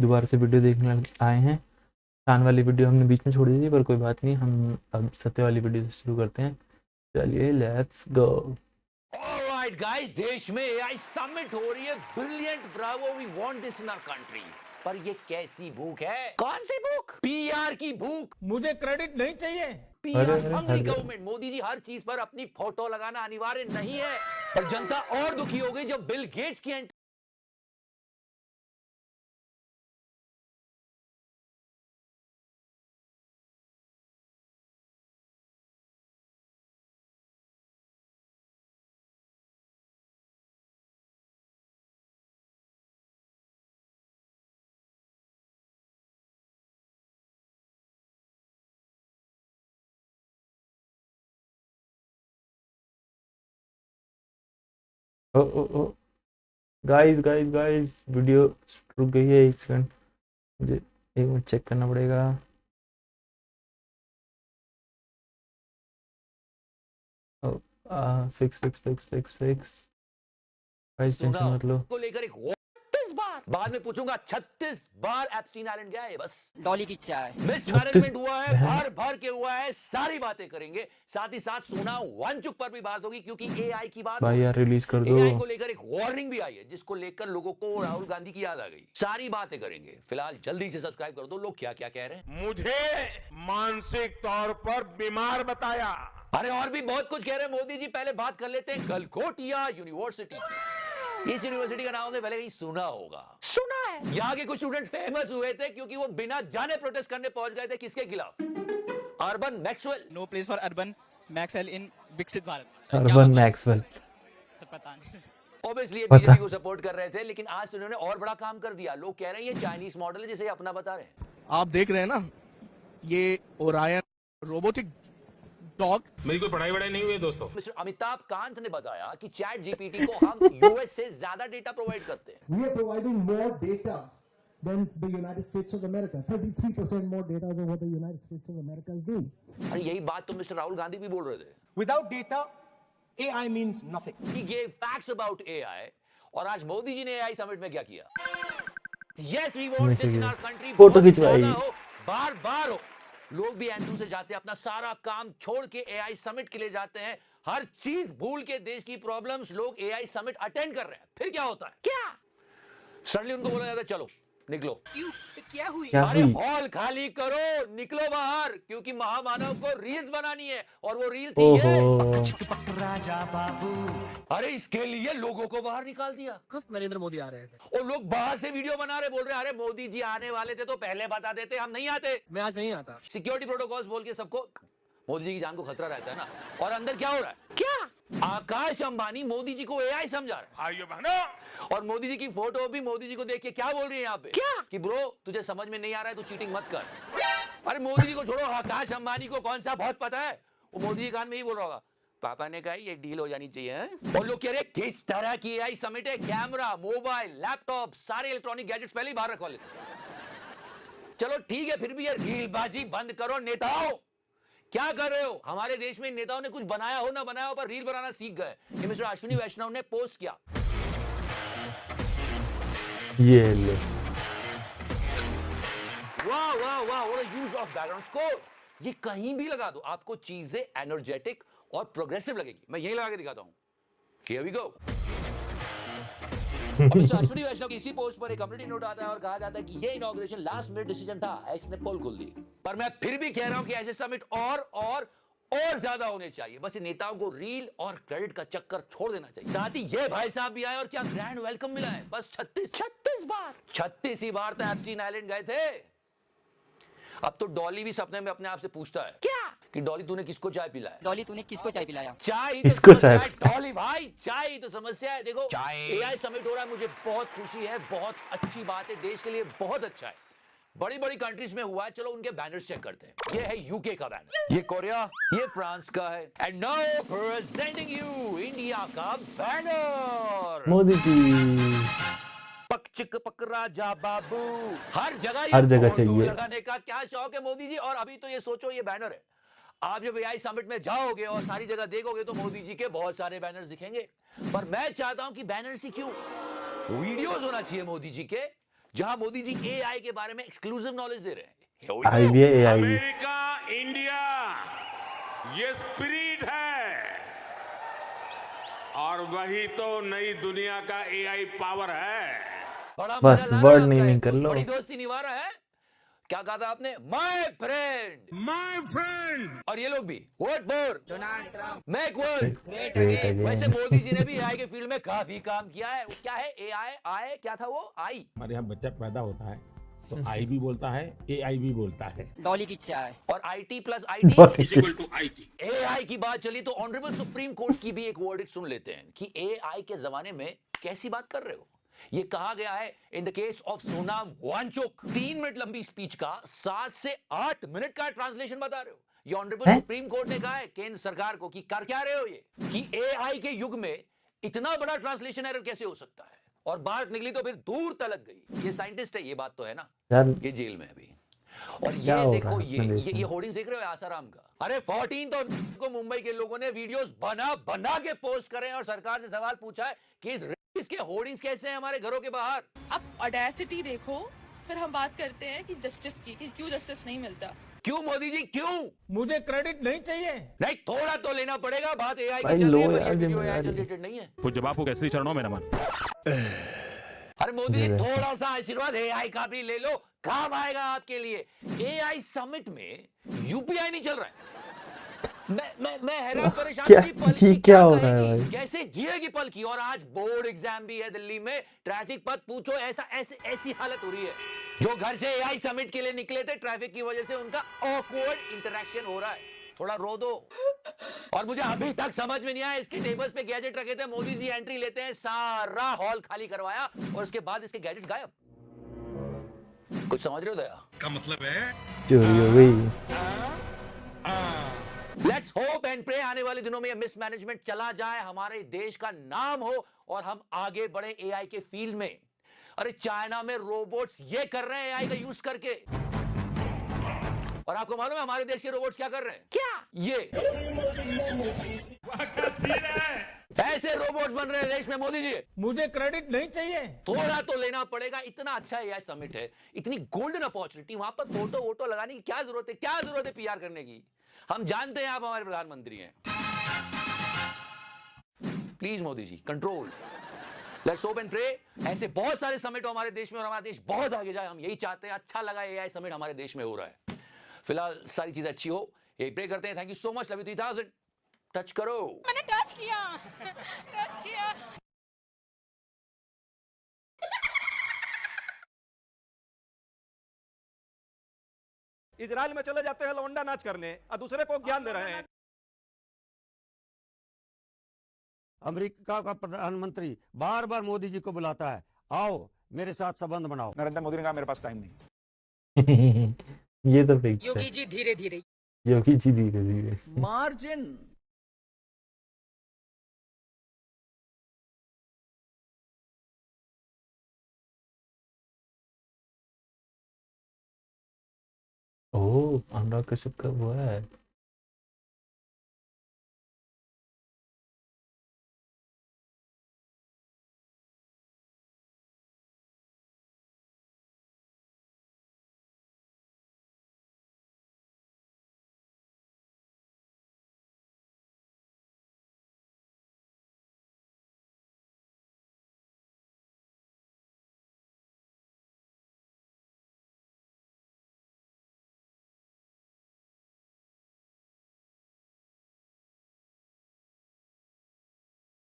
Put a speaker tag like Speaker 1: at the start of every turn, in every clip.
Speaker 1: दोबारा से वीडियो देखने आए हैं। शान वाली वीडियो हमने बीच में छोड़ दी थी, पर कोई बात नहीं, हम अब सत्य वाली वीडियो से शुरू करते हैं। चलिए लेट्स गो।
Speaker 2: ऑलराइट गाइस, देश में एआई समिट हो रही है। Brilliant, bravo, we want this in our country. पर ये कैसी भूख है? कौन सी भूख? पीआर की भूख।
Speaker 3: मुझे क्रेडिट नहीं चाहिए।
Speaker 2: PR hungry government. Modi ji हर चीज पर अपनी फोटो लगाना अनिवार्य नहीं है। पर जनता और दुखी हो गई जब बिल गेट्स की एंट्री।
Speaker 1: ओ ओ ओ गाइस गाइस गाइस, वीडियो रुक गई है। एक सेकंड, मुझे एक मिनट चेक करना पड़ेगा। Fix fix fix fix fix. Guys tension मत लो।
Speaker 2: को लेकर एक 36 बार बाद में पूछूंगा। 36 बार एप्स्टीन आइलैंड गया है। बस
Speaker 4: डॉली की चाय
Speaker 2: मिसमैनेजमेंट हुआ है, भर भर के हुआ है। सारी बातें करेंगे, साथ ही साथ सोना वांगचुक पर भी बात होगी, क्योंकि एआई की बात
Speaker 1: भाई यार रिलीज कर दो।
Speaker 2: एआई को लेकर एक वार्निंग भी आई है, जिसको लेकर लोगों को राहुल गांधी की याद आ गई। सारी बातें करेंगे। फिलहाल जल्दी से सब्सक्राइब कर दो। लोग क्या क्या कह रहे हैं।
Speaker 3: मुझे मानसिक तौर पर बीमार बताया।
Speaker 2: अरे और भी बहुत कुछ कह रहे हैं मोदी जी। पहले बात कर लेते हैं गलगोटिया यूनिवर्सिटी की। इस यूनिवर्सिटी का नाम आपने पहले कहीं सुना होगा। सुना है। यहाँ के कुछ स्टूडेंट्स फेमस हुए थे क्योंकि वो बिना जाने प्रोटेस्ट करने पहुंच गए थे। किसके खिलाफ? Urban Maxwell.
Speaker 5: No place for urban Maxwell in Viksit Bharat.
Speaker 1: Urban Maxwell
Speaker 5: पता नहीं।
Speaker 2: ऑब्वियसली बीजेपी को सपोर्ट कर रहे थे, लेकिन आज तो उन्होंने और बड़ा काम कर दिया। लोग कह रहे हैं ये चाइनीज मॉडल है, जिसे अपना बता रहे हैं।
Speaker 6: आप देख रहे हैं ना, ये ओरायन रोबोटिक डॉग।
Speaker 3: मेरी कोई पढ़ाई वढ़ाई नहीं हुई दोस्तों।
Speaker 2: मिस्टर अमिताभ कांत ने बताया कि चैट जीपीटी को हम यूएस से ज्यादा डेटा प्रोवाइड करते हैं।
Speaker 7: We are providing more data than the United States of America. 33% more data than what the United States of America is doing.
Speaker 2: अरे यही बात तो मिस्टर राहुल गांधी भी बोल रहे थे।
Speaker 7: Without data, AI means nothing.
Speaker 2: He gave facts about AI। और आज मोदी जी ने एआई समिट में क्या किया? Yes, we want this in our country।
Speaker 1: Photo खिंचवाई,
Speaker 2: बार बार हो। लोग भी एंथू से जाते हैं, अपना सारा काम छोड़ के एआई समिट के लिए जाते हैं। हर चीज भूल के देश की प्रॉब्लम्स, लोग एआई समिट अटेंड कर रहे हैं। फिर क्या होता है? क्या सडनली उनको बोला जाता है चलो निकलो।
Speaker 4: क्यों? क्या हुई?
Speaker 2: अरे हॉल खाली करो, निकलो बाहर, क्योंकि महामानव को रील्स बनानी है। और वो रील थी ये। अरे इसके लिए लोगों को बाहर निकाल दिया।
Speaker 4: नरेंद्र मोदी आ रहे थे
Speaker 2: और लोग बाहर से वीडियो बना रहे, बोल रहे अरे मोदी जी आने वाले थे तो पहले बता देते, हम नहीं आते।
Speaker 4: मैं आज नहीं आता।
Speaker 2: सिक्योरिटी प्रोटोकॉल्स बोल के सबको, मोदी जी की जान को खतरा रहता है ना। और अंदर क्या हो रहा है? क्या आकाश अंबानी मोदी जी को एआई समझा रहा है।
Speaker 3: भाइयों बहनों,
Speaker 2: और मोदी जी की फोटो भी मोदी जी को देख के क्या बोल रही है यहाँ पे? क्या कि ब्रो तुझे समझ में नहीं आ रहा है, तू चीटिंग मत कर। अरे मोदी जी को छोड़ो, आकाश अंबानी को कौन सा बहुत पता है। वो मोदी जी कान में ही बोल रहा होगा, पापा ने कहा ये डील हो जानी चाहिए है? और लोग कह रहे किस तरह की एआई समिट है? कैमरा, मोबाइल, लैपटॉप, सारे इलेक्ट्रॉनिक गैजेट्स पहले ही बाहर रखवा लेते। चलो ठीक है, फिर भी ये रीलबाजी बंद करो। नेताओं क्या कर रहे हो? हमारे देश में नेताओं ने कुछ बनाया हो ना बनाया हो, पर रील बनाना सीख गए। ये मिस्टर अश्विनी वैष्णव ने पोस्ट किया।
Speaker 1: ये ले
Speaker 2: वाह वाह वाह, what a use of background score. ये कहीं भी लगा दो, आपको चीजें एनर्जेटिक और प्रोग्रेसिव लगेगी। मैं यही लगा के दिखाता हूं। Here we go. Mister Ashwini Vaishnaw की इसी पोस्ट पर एक कम्युनिटी नोट आता है और कहा जाता है कि ये इनॉग्रेशन लास्ट मिनट डिसीजन था। एक्स ने पोल खोल दी। पर मैं फिर भी कह रहा हूं कि ऐसे समिट और ज्यादा होने चाहिए। बस इन नेताओं को रील और क्रेडिट का चक्कर छोड़ देना चाहिए। साथ ही ये भाई साहब भी आए और क्या ग्रैंड वेलकम मिला है। बस 36 ही बार तो एप्स्टीन आइलैंड गए थे। अब तो डॉली भी सपने में अपने आप से पूछता है क्या कि डॉली तूने किसको चाय पिलाया?
Speaker 4: डॉली तूने किसको चाय पिलाया?
Speaker 2: चाय ही
Speaker 1: किसको चाय?
Speaker 2: डॉली भाई चाय ही तो समस्या है। देखो एआई समिट हो रहा है, मुझे बहुत खुशी है, बहुत अच्छी बात है, देश के लिए बहुत अच्छा है। बड़ी बड़ी कंट्रीज में हुआ है। चलो उनके बैनर्स चेक करते हैं। ये है यूके का बैनर, ये कोरिया, ये फ्रांस का है। And now presenting you India का बैनर।
Speaker 1: मोदी जी
Speaker 2: पकचिक पकरा जा बाबू। हर जगह
Speaker 1: चाहिए
Speaker 2: लगाने का क्या शौक है मोदी जी। और अभी तो ये सोचो, ये बैनर है। आप जब एआई समिट में जाओगे और सारी जगह देखोगे तो मोदी जी के बहुत सारे बैनर्स दिखेंगे। पर मैं चाहता हूं कि बैनर्स ही क्यों, वीडियोस होना चाहिए मोदी जी के। जहां मोदी जी एआई के बारे में एक्सक्लूसिव नॉलेज दे रहे हैं। Here we
Speaker 1: I
Speaker 2: go.
Speaker 1: भी है AI भी।
Speaker 3: अमेरिका, इंडिया, ये स्पिरिट है और वही तो नई दुनिया का एआई पावर है।
Speaker 2: बड़ा
Speaker 1: बस
Speaker 2: मजा ला
Speaker 1: वर्ड
Speaker 2: रहा है
Speaker 1: नेमिंग
Speaker 2: आपका
Speaker 1: कर लो।
Speaker 2: बड़ी दोस्ती निभा रहा है। क्या कहा था आपने? My friend. और ये लोग भी vote for Donald Trump, make world
Speaker 1: great again.
Speaker 2: वैसे मोदी जी ने भी एआई के फील्ड में काफी काम किया है। वो क्या है एआई? आई क्या था वो? आई
Speaker 8: हमारे यहाँ बच्चा पैदा होता है तो आई भी बोलता है, एआई भी बोलता है।
Speaker 4: डॉली की चाय।
Speaker 2: और IT plus IT
Speaker 3: equal to IT.
Speaker 2: AI की बात चली तो ऑनरेबल सुप्रीम कोर्ट की भी एक वर्डिक्ट सुन लेते हैं कि एआई के जमाने में कैसी बात कर रहे हो। ये कहा गया है in the case of Sonam Wangchuk. 3 minute लंबी स्पीच का 7 से 8 मिनट का ट्रांसलेशन बता रहे हो। ये ऑनरेबल सुप्रीम कोर्ट ने कहा है केंद्र सरकार को कि कर क्या रहे हो ये, कि एआई के युग में इतना बड़ा ट्रांसलेशन एरर कैसे हो सकता है। और बात निकली तो फिर दूर तलक गई। ये साइंटिस्ट है, ये बात तो है ना, ये जेल में अभी। और ये देखो ये होर्डिंग्स देख रहे हो आसाराम का। अरे 14 को मुंबई के लोगों ने वीडियोस बना के पोस्ट करे और सरकार से सवाल पूछा है कि इसके होर्डिंग्स कैसे हैं हमारे घरों के बाहर।
Speaker 9: अब ऑडेसिटी देखो, फिर हम बात करते हैं कि जस्टिस की, कि क्यों जस्टिस नहीं मिलता।
Speaker 2: क्यों मोदी जी क्यों?
Speaker 8: मुझे क्रेडिट नहीं चाहिए।
Speaker 2: नहीं, थोड़ा तो लेना पड़ेगा। बात एआई
Speaker 1: भाई
Speaker 2: की चल रही
Speaker 1: लो
Speaker 2: है,
Speaker 1: यार,
Speaker 2: वीडियो
Speaker 1: जिम्मेदारी।
Speaker 2: एआई जनरेटेड नहीं है।
Speaker 8: पूज्य बापू के श्री चरणों में नमन।
Speaker 2: अरे मोदी जी थोड़ा सा आशीर्वाद एआई का भी ले लो, काम आएगा आपके लिए। एआई समिट में यूपीआई नहीं चल रहा है। मैं हैरान परेशान
Speaker 1: क्या
Speaker 2: थी पल
Speaker 1: जी
Speaker 2: की
Speaker 1: क्या हो रहा है
Speaker 2: कहेगी,
Speaker 1: भाई?
Speaker 2: कैसे जिएगी पल की। और आज बोर्ड एग्जाम भी है दिल्ली में, ट्रैफिक पथ पूछो ऐसी हालत हो रही है। जो घर से एआई समिट के लिए निकले थे, ट्रैफिक की वजह से उनका ऑकवर्ड इंटरेक्शन हो रहा है। थोड़ा रो दो। और मुझे अभी तक समझ में नहीं आया, इसके टेबल्स पे गैजेट रखे थे, मोदी जी एंट्री लेते हैं, सारा हॉल खाली करवाया और उसके बाद इसके गैजेट्स गायब। कुछ समझ रहे हो दया?
Speaker 3: इसका मतलब है
Speaker 1: चोरी हो गई।
Speaker 2: लेट्स होप एंड प्रे आने वाले दिनों में ये मिसमैनेजमेंट चला जाए, हमारे देश का नाम हो और हम आगे बढ़े एआई के फील्ड में। अरे चाइना में रोबोट्स ये कर रहे हैं एआई का यूज करके। और आपको मालूम है हमारे देश के रोबोट्स क्या कर रहे हैं? क्या? ये ऐसे रोबोट्स बन रहे हैं देश में मोदी जी।
Speaker 8: मुझे क्रेडिट नहीं चाहिए।
Speaker 2: थोड़ा तो लेना पड़ेगा। इतना अच्छा एआई समिट है, इतनी गोल्डन अपॉर्चुनिटी, वहां पर फोटो वोटो लगाने की क्या जरूरत है? क्या जरूरत है पीआर करने की? हम जानते हैं आप हमारे प्रधानमंत्री हैं। Please Modi ji control. Let's hope and pray ऐसे बहुत सारे समिट हो हमारे देश में और हमारा देश बहुत आगे जाए। हम यही चाहते हैं। अच्छा लगा एआई समिट हमारे देश में हो रहा है। फिलहाल सारी चीजें अच्छी हो, यही प्रे करते हैं। Thank you so much. Love you 3000। Touch करो।
Speaker 9: मैंने टच किया।
Speaker 10: इजराइल में चले जाते हैं लौंडा नाच करने और दूसरे को ज्ञान दे रहे हैं।
Speaker 11: अमेरिका का प्रधानमंत्री बार बार मोदी जी को बुलाता है, आओ मेरे साथ संबंध बनाओ।
Speaker 10: नरेंद्र मोदी ने कहा मेरे पास टाइम नहीं।
Speaker 1: ये तो फिक्स है।
Speaker 4: योगी जी धीरे धीरे।
Speaker 1: योगी जी धीरे धीरे।
Speaker 6: मार्जिन।
Speaker 1: ओह, अनुराग कश्यप का हुआ है।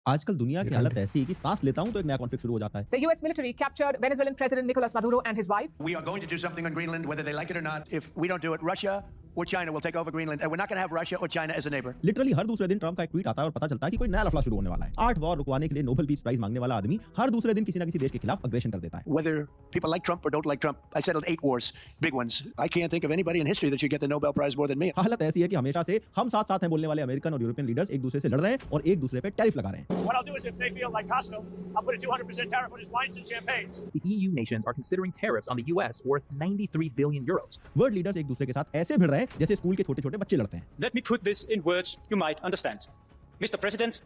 Speaker 12: आजकल दुनिया की हालत ऐसी है कि सांस लेता हूं तो एक नया कॉन्फ्लिक्ट शुरू हो जाता है।
Speaker 13: The US military captured Venezuelan President Nicolas Maduro and his wife.
Speaker 14: We are going to do something on Greenland, whether they like it or not. If we don't do it, Russia or China will take over Greenland, and we're not going to have Russia or China as a neighbor.
Speaker 12: Literally हर दूसरे दिन Trump का एक tweet आता है और पता चलता है कि कोई नया लफड़ा शुरू होने वाला है। 8 वॉर रुकवाने के लिए नोबेल पीस प्राइज मांगने वाला आदमी हर दूसरे दिन किसी ना किसी देश के खिलाफ अग्रेशन कर देता है।
Speaker 14: Whether people like Trump or don't like Trump, I settled 8 wars, big ones. I can't think of anybody in history that should get the Nobel Prize more than me.
Speaker 12: हालत ऐसी है कि हमेशा से हम साथ साथ हैं बोलने वाले अमेरिकन और यूरोपियन लीडर्स एक दूसरे से लड़ रहे हैं और एक दूसरे पे टैरिफ लगा रहे हैं।
Speaker 15: What I'll do is if they feel like Costco, I'll put a 200% tariff on his wines and champagnes.
Speaker 16: The EU nations are considering tariffs on the US worth 93 billion euros.
Speaker 12: World leaders एक दूसरे के साथ ऐसे भिड़ रहे हैं जैसे school के छोटे-छोटे बच्चे लड़ते हैं।
Speaker 5: Let me put this in words you might understand. Mr. President,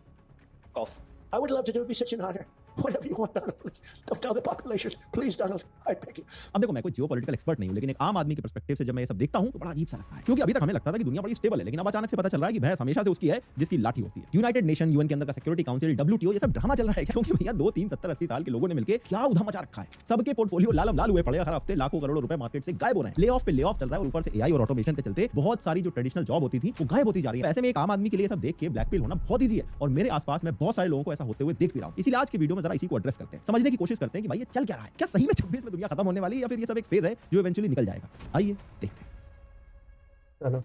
Speaker 5: golf.
Speaker 15: I would love to do it. It'd be such an honor.
Speaker 14: Whatever you want, Donald, please. Don't tell the population. Please, Donald, I beg you.
Speaker 12: अब देखो मैं कोई geopolitical expert नहीं हूं, लेकिन एक आम आदमी के पर्सपेक्टिव से जब मैं ये सब देखता हूं तो बड़ा अजीब सा लगता है, क्योंकि अभी तक हमें लगता था कि दुनिया बड़ी स्टेबल है, लेकिन अब अचानक से पता चल रहा है कि भैंस हमेशा से उसकी है जिसकी लाठी होती है। यूनाइटेड नेशन, यूएन के अंदर का सिक्योरिटी काउंसिल, WTO, ये सब ड्रामा चल रहा है, क्योंकि भैया 2, 3, 70, 80 साल के लोगों ने मिलकर क्या उधम मचा रखा है। सबके पोर्टफोलियो लाल लाल हुए पड़े, हर हफ्ते लाखों करोड़ों रुपए मार्केट से गायब हो रहे हैं, ले ऑफ पे ले ऑफ चल रहा है, और ऊपर से एआई और ऑटोमेशन के चलते बहुत सारी जो ट्रेडिशनल जॉब होती थी वो गायब होती जा रही है। ऐसे में एक आम आदमी के लिए सब देख के ब्लैकमेल होना बहुत ईजी है, और मेरे आसपास में बहुत सारे लोगों को ऐसा होते हुए देख भी रहा हूं। इसलिए आज की वीडियो में जरा इसी को एड्रेस करते हैं, समझने की कोशिश करते हैं कि भाई ये चल क्या रहा है, क्या सही में 26 में दुनिया खत्म होने वाली है, या फिर ये सब एक फेज है जो इवेंचुअली निकल जाएगा। आइए देखते हैं।
Speaker 1: चलो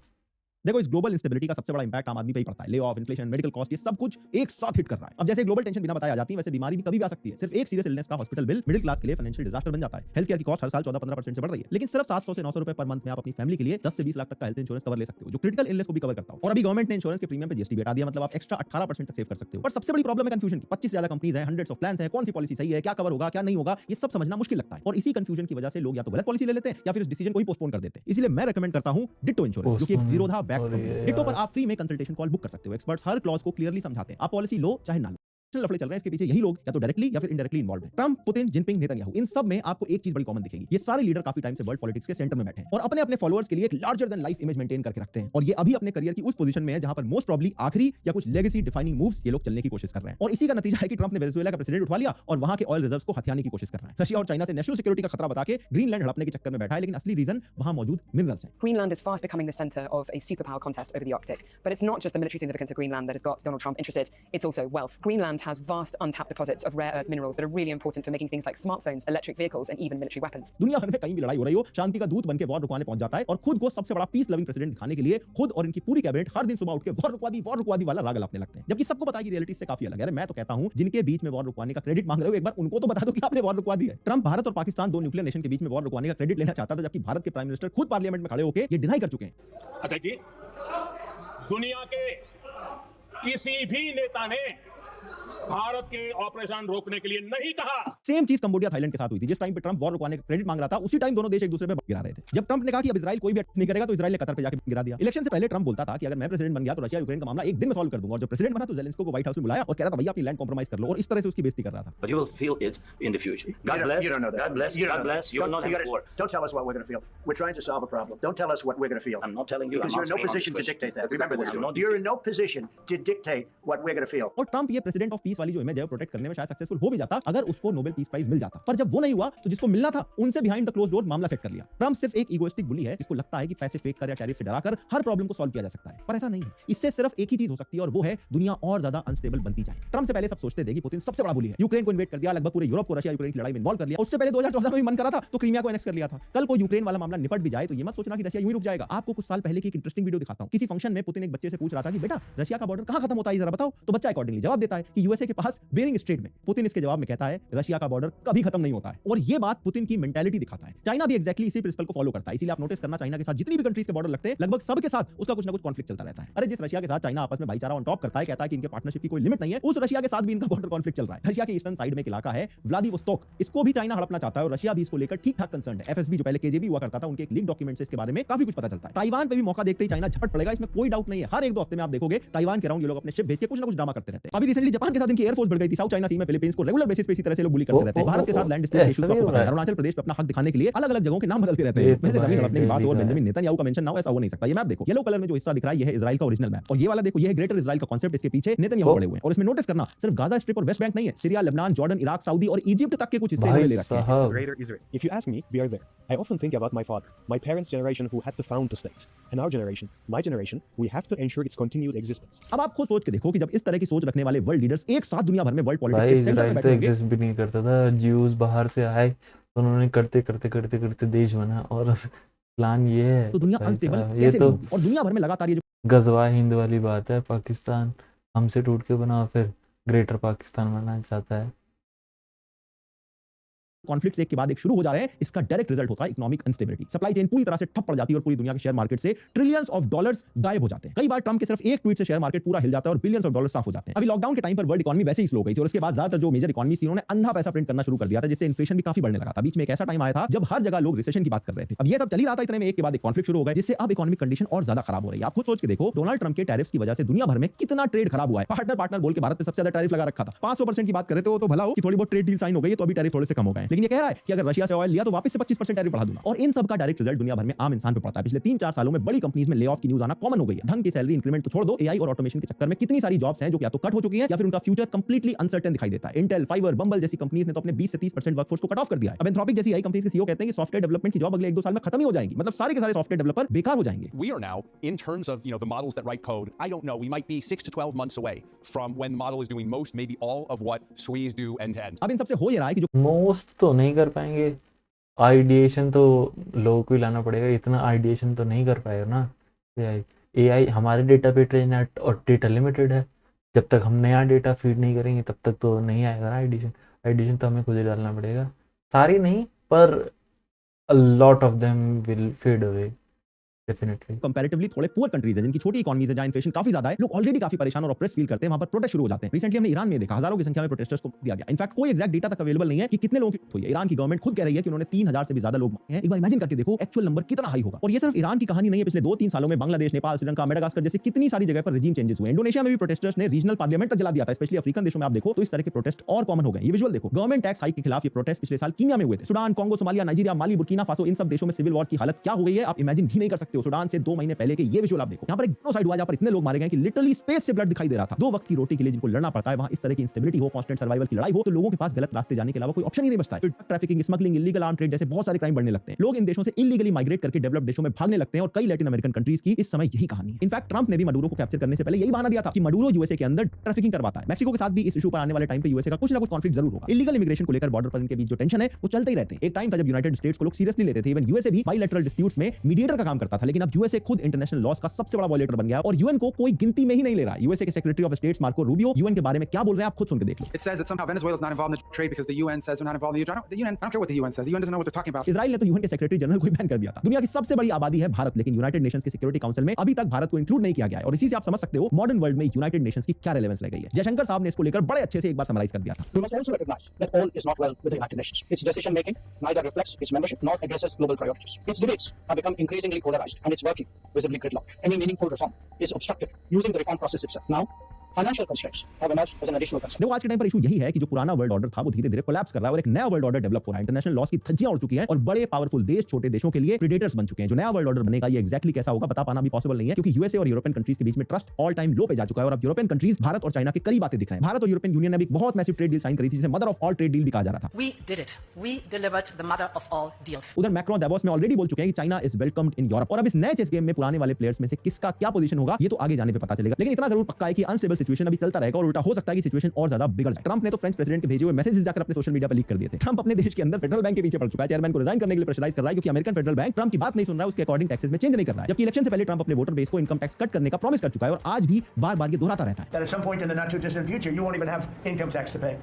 Speaker 12: देखो, इस ग्लोबल इंस्टेबिलिटी का सबसे बड़ा इंपैक्ट आम आदमी पे ही पड़ता है। Lay off, inflation, medical cost, ये सब कुछ एक साथ हिट कर रहा है। अब जैसे ग्लोबल टेंशन बिना बताए आ जाती है, वैसे बीमारी भी कभी भी आ सकती है। सिर्फ एक सीरियस इलनेस का हॉस्पिटल बिल मिडिल क्लास के लिए फाइनेंशियल डिजास्टर बन जाता है। हेल्थ केयर की कॉस्ट हर साल 14-15% से बढ़ रही है, लेकिन सिर्फ 700 से 900 रुपए पर मंथ में आप अपनी फैमिली के लिए 10 से 20 लाख तक का हेल्थ इंश्योरेंस कवर ले सकते हो, जो क्रिटिकल इलनेस को भी कवर करता हो। और अभी गवर्नमेंट ने इंश्योरेंस के प्रीमियम पे जीएसटी हटा दिया, मतलब आप एक्स्ट्रा 18% तक सेव कर सकते हो। पर सबसे बड़ी प्रॉब्लम है कंफ्यूजन की। 25 से ज्यादा कंपनीज हैं, हंड्रेड्स ऑफ प्लान्स हैं, कौन सी पॉलिसी सही है, क्या कवर होगा, क्या नहीं होगा, ये सब समझना मुश्किल लगता है। और इसी कंफ्यूजन की वजह से लोग या तो गलत पॉलिसी ले लेते हैं या फिर इस डिसीजन को ही पोस्टपोन कर देते हैं। इसलिए मैं रेकमेंड करता हूं डिट्टो इंश्योरेंस, जो कि एक जीरोधा बैक्ड कंपनी है। डिट्टो पर आप फ्री में कंसल्टेशन कॉल बुक कर सकते हो। एक्सपर्ट्स हर क्लॉज को क्लियरली समझाते हैं। आप पॉलिसी लो चाहे ना लो। लफड़े चल रहे हैं इसके पीछे, यही लोग या तो डायरेक्टली या फिर इनडायरेक्टली इन्वॉल्व हैं। ट्रंप, पुतिन, जिनपिंग, नेतन्याहू, इन सब में आपको एक चीज बड़ी कॉमन दिखेगी, ये सारे लीडर काफी टाइम से वर्ल्ड पॉलिटिक्स के सेंटर में बैठे हैं और अपने अपने फॉलोअर्स के लिए एक larger than life image maintain करके रखते हैं। और ये अभी अपने करियर की उस पोजीशन में है जहां पर मोस्ट प्रॉब्ली आखिरी या कुछ लेगेसी डिफाइनिंग मूव्स ये लोग चलने की कोशिश कर रहे हैं। और इसी का नतीजा है कि ट्रंप ने वेनेजुएला का प्रेसिडेंट उठा लिया और वहां के ऑयल रिजर्व्स को हथियाने की कोशिश कर रहा है। रशिया और चाइना से नेशनल सिक्योरिटी का खतरा बता के ग्रीनलैंड हड़पने के चक्कर में बैठा है, लेकिन असली रीजन वहां मौजूद मिनरल्स हैं।
Speaker 13: Greenland is fast becoming the center of a superpower contest over the Arctic. But it's not just the military significance of Greenland that has got Donald Trump interested, it's also wealth. Greenland has vast untapped deposits of rare earth minerals that are really important for making things like smartphones, electric vehicles and even military weapons.
Speaker 12: दुनिया भर में कहीं भी लड़ाई हो रही हो, शांति का दूत बनके वॉर रुकवाने पहुंच जाता है और खुद को सबसे बड़ा पीस लविंग प्रेसिडेंट दिखाने के लिए खुद और इनकी पूरी कैबिनेट हर दिन सुबह उठ के वॉर रुकवा दी वाला राग लापने लगते हैं, जबकि सबको पता है कि रियलिटी से काफी अलग है। मैं तो कहता हूं, जिनके बीच में वॉर रुकवाने का क्रेडिट मांग रहे हो, एक बार उनको तो बता दो कि आपने वॉर रुकवा दी है। ट्रंप भारत और पाकिस्तान, दो न्यूक्लियर नेशन के बीच में वॉर रुकवाने का क्रेडिट लेना चाहता था, जबकि भारत के प्राइम मिनिस्टर खुद पार्लियामेंट में खड़े होकर ये डिनाई कर चुके हैं।
Speaker 3: अतः जी, दुनिया के किसी भी नेता ने भारत के ऑपरेशन रोकने के लिए नहीं कहा।
Speaker 12: सेम चीज कंबोडिया, थाईलैंड के साथ हुई थी। जिस टाइम पे ट्रंप वॉर रुकवाने का क्रेडिट मांग रहा था, उसी टाइम दोनों देश एक दूसरे पे गिरा रहे थे। जब ट्रंप ने कहा कि अब इजराइल कोई भी अटैक नहीं करेगा, तो इजराइल ने कतर पे जाके गिरा दिया। इलेक्शन से पहले ट्रंप बोलता था कि अगर मैं प्रेसिडेंट बन गया तो रशिया यूक्रेन का मामला एक दिन में सॉल्व कर दूंगा, और जब प्रेसिडेंट बना तो ज़ेलेंस्की को व्हाइट हाउस में बुलाया और कह रहा था भैया अपनी लैंड कॉम्प्रोमाइज कर लो, और इस तरह से उसकी बेइज्जती कर रहा था।
Speaker 14: But you will feel it in the future. God bless. You don't know that. God bless. God bless. You will not have war. Don't tell us what we're going to feel. We're trying to solve a problem. Don't tell us what we're going to feel.
Speaker 3: I'm not telling you.
Speaker 14: Because you're in no position to dictate that. Remember this. You're in no position to dictate what we're going to feel.
Speaker 12: और Trump ये president of peace वाली जो image है protect करने में शायद successful हो भी जाता अगर उसको नोबेल पीस प्राइज मिल जाता। पर जब वो नहीं हुआ तो जिसको मिलना था उनसे बिहाइंड द क्लोज डोर मामला सेट कर लिया। ट्रंप सिर्फ एक इगोइस्टिक बुली है जिसको लगता है कि पैसे फेक कर या टैरिफ से डराकर हर प्रॉब्लम को सॉल्व किया जा सकता है, पर ऐसा नहीं है। इससे सिर्फ एक ही चीज हो सकती है और वो है दुनिया और ज्यादा अनस्टेबल बनती जाए। ट्रंप से पहले सब सोचते थे कि पुतिन सबसे बड़ा बुली है, यूक्रेन को इन्वेड कर दिया, लगभग पूरे यूरोप को रशिया यूक्रेन की लड़ाई में इन्वॉल्व कर लिया। उससे पहले 2014 में भी मन करा था तो क्रीमिया को एनेक्स कर लिया था। कल को यूक्रेन वाला मामला निपट भी जाए तो ये मत सोचना कि रशिया यूं ही रुक जाएगा। आपको कुछ साल पहले की एक इंटरेस्टिंग वीडियो दिखाता हूं। किसी फंक्शन में पुतिन एक बच्चे से पूछ रहा था कि बेटा रशिया का बॉर्डर कहां खत्म होता है जरा बताओ, तो बच्चा अकॉर्डिंगली जवाब देता है कि यूएसए के पास बेरिंग स्ट्रेट में। पुतिन इसके जवाब में कहता है रशिया का बॉर्डर कभी खत्म नहीं होता है, और ये बात पुतिन की मेंटालिटी दिखाता है। चाइना भी एक्जैक्टली इसी प्रिंसिपल को फॉलो करता है। इसीलिए आप नोटिस करना, चाइना के साथ जितनी भी कंट्रीज के बॉर्डर लगते हैं लगभग सबके साथ उसका कुछ ना कुछ कॉन्फ्लिक्ट चलता रहता है। अरे जिस रशिया के साथ चाइना आपस में भाईचारा ऑन टॉप करता है, कहता है कि इनके पार्टनरशिप की कोई लिमिट नहीं है, उस रशिया के साथ भी इनका बॉर्डर कॉन्फ्लिक्ट चल रहा है। रशिया के ईस्टर्न साइड में एक इलाका है व्लादिवोस्तोक, इसको भी चाइना हड़पना चाहता है और रशिया भी इसको लेकर ठीक ठाक कंसर्न है। एफएसबी जो पहले केजीबी हुआ करता था, उनके एक लीक डॉक्यूमेंट से इसके बारे में काफी कुछ पता चलता है। ताइवान पे भी मौका देखते ही चाइना झपट पड़ेगा, इसमें कोई डाउट नहीं है। हर एक दो हफ्ते में आप देखोगे ताइवान के अराउंड ये लोग अपने शिप भेज के कुछ ना कुछ ड्रामा करते रहते हैं। अभी रिसेंटली जापान के साथ इनकी एयरफोर्स बढ़ गई थी। साउथ चाइना सी में फिलीपींस को रेगुलर बेसिस पे इसी तरह से लोग बुली करते रहते हैं। भारत के साथ लैंड डिस्प्यूट इश्यूज को अरुणाचल प्रदेश पे अपना हक दिखाने के लिए अलग अलग जगहों के नाम बदलते रहते हैं। वैसे जमीन हड़पने की बात और बेंजामिन नेतन्याहू का मेंशन ना हो ऐसा हो नहीं सकता। ये मैप देखो, येलो कलर में जो हिस्सा दिख रहा है ये है इजराइल का ओरिजिनल मैप, और ये वाला देखो ये है ग्रेटर इजराइल का कांसेप्ट। इसके पीछे नेतन्याहू पड़े हुए हैं। और इसमें नोटिस करना सिर्फ गाजा स्ट्रिप और वेस्ट बैंक नहीं है, Syria, Lebanon, Jordan, Iraq, Saudi और इजिप्ट तक के कुछ हिस्से ले रखे हैं।
Speaker 17: Greater Israel. If you ask me, we are there. I often think about my father, my parents' generation who had to found the state, and our generation, my generation, we have to ensure its continued existence.
Speaker 12: अब आप खुद सोच के देखो कि जब इस तरह की सोच रखने वाले वर्ल्ड लीडर्स एक साथ दुनिया भर में वर्ल्ड पॉलिटिक्स के सेंटर में बैठे होंगे।
Speaker 1: एग्जिस्ट भी नहीं करता था, ज्यूज बाहर से आए तो उन्होंने करते देश बना, और प्लान ये है
Speaker 12: तो दुनिया अनस्टेबल कैसे नहीं होगी? और दुनिया भर में लगातार ये जो
Speaker 1: गजवा हिंद वाली बात है, पाकिस्तान हमसे टूट के बना फिर ग्रेटर पाकिस्तान बनना चाहता है।
Speaker 12: कॉन्फ्लिक्ट्स एक के बाद एक शुरू हो जा रहे हैं, इसका डायरेक्ट रिजल्ट होता है इकोनॉमिक अनस्टेबिलिटी। सप्लाई चेन पूरी तरह से ठप पड़ जाती है और पूरी दुनिया के शेयर मार्केट से ट्रिलियंस ऑफ डॉलर्स गायब हो जाते हैं। कई बार ट्रंप के सिर्फ एक ट्वीट से शेयर मार्केट पूरा हिल जाता है और बिलियंस ऑफ डॉलर साफ हो जाते हैं। अभी लॉकडाउन के टाइम पर वर्ल्ड इकोनॉमी वैसे ही स्लो गई थी और उसके बाद ज्यादातर जो मेजर इकोनॉमीज थी उन्होंने अंधा पैसा प्रिंट करना शुरू कर दिया था, जिससे इन्फ्लेशन भी काफी बढ़ने लगा था। बीच में एक ऐसा टाइम आया था जब हर जगह लोग रिसेशन की बात कर रहे थे। अब ये सब चल ही रहा था, इतने में एक के बाद एक कॉन्फ्लिक्ट शुरू हो गए, जिससे अब इकोनॉमिक कंडीशन और ज्यादा खराब हो रही है। आप खुद सोच के देखो, डोनाल्ड ट्रंप के टैरिफ्स की वजह से दुनिया भर में कितना ट्रेड खराब हुआ है। पार्टनर बोल के भारत पे सबसे ज्यादा टैरिफ लगा रखा था। 500% की बात करें तो भला हो कि थोड़ी बहुत ट्रेड डील साइन हो गई है, तो अभी टैरिफ थोड़े से कम हो गए, लेकिन ये कह रहा है कि अगर रशिया से ऑयल लिया तो वापस से 25% टैरिफ बढ़ा दूंगा। और इन सब का डायरेक्ट रिजल्ट दुनिया भर में आम इंसान पे पड़ता है। पिछले 3-4 सालों में बड़ी कंपनीज में ले ऑफ की न्यूज आना कॉमन हो गई है। ढंग की सैलरी इंक्रीमेंट तो छोड़ दो, एआई और ऑटोमेशन के चक्कर में कितनी सारी जॉब्स हैं जो या तो कट हो चुकी हैं या फिर उनका फ्यूचर कंप्लीटली अनसर्टेन दिखाई देता है। इंटेल, फाइवर, बम्बल जैसी कंपनीज ने तो अपने 20 से 30% वर्कफोर्स को कट ऑफ कर दिया है। अब एंथ्रोपिक जैसी एआई कंपनीज के सीईओ कहते हैं कि सॉफ्टवेयर डेवलपमेंट की जॉब अगले 1-2 साल में खत्म ही हो जाएगी। मतलब सारे के सारे सॉफ्टवेयर डेवलपर बेकार हो जाएंगे।
Speaker 18: We are now, in terms of the models that write code, I don't know, we might be 6 to 12 months away from when the model is doing most, maybe all of what SWEs do end to end.
Speaker 12: अब इन सबसे हो ये रहा है कि जो
Speaker 1: most तो नहीं कर पाएंगे, आइडिएशन तो लोगों को ही लाना पड़ेगा, इतना आइडिएशन तो नहीं कर पाएगा ना एआई। हमारे डेटा पे ट्रेन है और डेटा लिमिटेड है, जब तक हम नया डेटा फीड नहीं करेंगे तब तक तो नहीं आएगा ना आइडिएशन तो हमें खुद ही डालना पड़ेगा। सारी नहीं, पर a lot of them will fade away definitely.
Speaker 12: Comparatively थोड़े पुअर कंट्रीज हैं जिनकी छोटी इकोनॉमीज है, जहां इन्फ्लेशन काफी ज्यादा है, लोग ऑलरेडी काफी परेशान और ऑप्रेस फील करते हैं, वहां पर प्रोटेस्ट शुरू हो जाते हैं। रिसेंटली हमने ईरान में देखा, हजारों की संख्या में प्रोटेस्टर्स को दिया गया। इनफैक्ट कोई एग्जैक्ट डेटा तक अवेलेबल नहीं है कि कितने लोगों की हुई है। ईरान की गवर्नमेंट खुद कह रही है कि उन्होंने 3000 से भी ज्यादा लोग मारे हैं। एक बार इमेजिन करके देखो एक्चुअल नंबर कितना हाई होगा। और ये सिर्फ ईरान की कहानी नहीं है, पिछले 2-3 सालों में बांग्लादेश, नेपाल, श्रीलंका, मेडागास्कर जैसे कितनी सारी जगह पर रेजिम चेंजेस हुए। इंडोनेशिया में भी प्रोटेस्टर्स ने रीजनल पार्लियामेंट तक जला दिया था। स्पेशली अफ्रीकन देशों में आप देखो तो इस तरह के प्रोटेस्ट और कॉमन हो गए। ये विजुअल देखो, गवर्नमेंट टैक्स हाइक के खिलाफ ये प्रोटेस्ट पिछले साल कीनिया में हुए थे। सुडान, कांगो, सोमालिया, नाइजीरिया, माली, बुर्किना फासो, इन सब देशों में सिविल वॉर की हालत क्या हो गई है आप इमेजिन भी नहीं कर सकते हो। सुडान से 2 महीने पहले के ये विजुअल आप देखो, यहाँ पर एक जेनोसाइड हुआ जहाँ पर इतने लोग मारे गए कि लिटरली स्पेस से ब्लड दिखाई दे रहा था। 2 वक्त की रोटी के लिए जिनको लड़ना पड़ता है, वहाँ इस तरह की इंस्टेबिलिटी हो, कांस्टेंट सर्वाइवल की लड़ाई हो, तो लोगों के पास गलत रास्ते जाने के अलावा कोई ऑप्शन ही नहीं बचता है। फिर trafficking, smuggling, illegal arm trade जैसे बहुत सारे क्राइम बढ़ने लगते हैं। लोग इन देशों से इलीगली माइग्रेट करके डेवलप्ड देशों में भागने लगते हैं और कई लैटिन अमेरिकन कंट्रीज की इस समय यही कहानी है। इनफैक्ट ट्रंप ने भी मडूरो को कैप्चर करने से पहले यही बहाना दिया था कि मडूरो यूएसए के अंदर ट्रैफिकिंग करवाता है। मैक्सिको के साथ भी इस इशू पर आने वाले टाइम पे यूएसए का कुछ ना कुछ कॉन्फ्लिक्ट जरूर होगा। इलीगल इमिग्रेशन को लेकर बॉर्डर पर इनके बीच जो टेंशन है वो चलते ही रहते हैं। एक टाइम था जब यूनाइटेड स्टेट्स को लोग सीरियसली लेते थे। इवन यूएसए भी बाइलैटरल डिस्प्यूट्स में मीडिएटर का काम करता था, लेकिन अब यूएसए खुद इंटरनेशनल लॉज का सबसे बड़ा वायलेटर बन गया और यूएन को कोई गिनती में ही नहीं ले रहा है। यूएसए के secretary of states Marco Rubio UN के बारे में क्या बोल रहे हैं आप खुद सुन के देख लो।
Speaker 19: It says that somehow Venezuela is not involved in the trade because the UN says they're not involved in the UN. I don't care what the UN says. The UN doesn't know what they're talking about.
Speaker 12: Israel ने तो UN के secretary general को ban कर दिया था। दुनिया की सबसे बड़ी आबादी है भारत, लेकिन यूनाइटेड नेशंस के सिक्योरिटी काउंसिल में अभी तक भारत को इंक्लूड नहीं किया गया है। और इसी से आप समझ सकते हो मॉडर्न वर्ल्ड में यूनाइटेड नेशंस की क्या रेलेवेंस रह गई है। जयशंकर साहब ने इसको लेकर बड़े अच्छे से एक बार समराइज कर दिया था।
Speaker 14: We must also recognize that all is not well with the United Nations. Its decision making neither reflects its membership nor addresses global priorities. Its debates have become increasingly polarized and its working visibly gridlocked. Any meaningful reform is obstructed using the reform process itself. Now, financial constraints have emerged as an additional concern.
Speaker 12: देखो आज के time पर issue यही है कि जो पुराना world order था वो धीरे-धीरे कोलैप्स कर रहा है और एक नया वर्ल्ड ऑर्डर डेवलप हो रहा है। इंटरनेशनल लॉज की धज्जियां उड़ चुकी हैं और बड़े पावरफुल देश छोटे देशों के लिए प्रेडेटर्स बन चुके हैं। जो नया वर्ल्ड ऑर्डर बनेगा ये एग्जैक्टली कैसा होगा बता पाना भी पॉसिबल नहीं है, क्योंकि यूएसए और यूरोपियन कंट्रीज के बीच में ट्रस्ट ऑल टाइम लो पे जा चुका है और अब यूरोपियन कंट्रीज भारत और चाइना के करीब आते दिख रहे हैं। भारत और यूरोपियन यूनियन ने भी बहुत मैसिव ट्रेड डील साइन करी थी, जिसे mother of all trade deal भी कहा जा रहा था।
Speaker 20: We did it. We delivered the mother of all deals.
Speaker 12: उधर मैक्रो दावोस में ऑलरेडी बोल चुके हैं कि China is welcomed in Europe. और अब इस नए चेस गेम में पुराने वाले प्लेयर्स में से किसका क्या पोजीशन होगा ये तो आगे जाने पे पता चलेगा। लेकिन इतना जरूर पक्का है कि अनस्टेबल सिचुएशन अभी चलता रहेगा और उल्टा हो सकता है कि सिचुएशन और ज्यादा बिगड़ जाए। ट्रंप ने तो फ्रेंच प्रेसिडेंट के भेजे हुए मैसेजेस जाकर अपने सोशल मीडिया पर लीक कर दिए थे। ट्रंप अपने देश के अंदर फेडरल बैंक के पीछे पड़ चुका है। चेयरमैन को रिजाइन करने के लिए प्रेशराइज कर रहा है क्योंकि अमेरिकन फेडरल बैंक ट्रंप की बात नहीं सुन रहा है, उसके अकॉर्डिंग टैक्सेस में चेंज नहीं कर रहा है। जबकि इलेक्शन से पहले ट्रंप अपने वोटर बेस को इनकम टैक्स कट करने का प्रॉमिस कर चुका है और आज भी बार-बार ये दोहराता रहता है।
Speaker 14: That at some point in the not too distant future, you won't even have income tax to pay.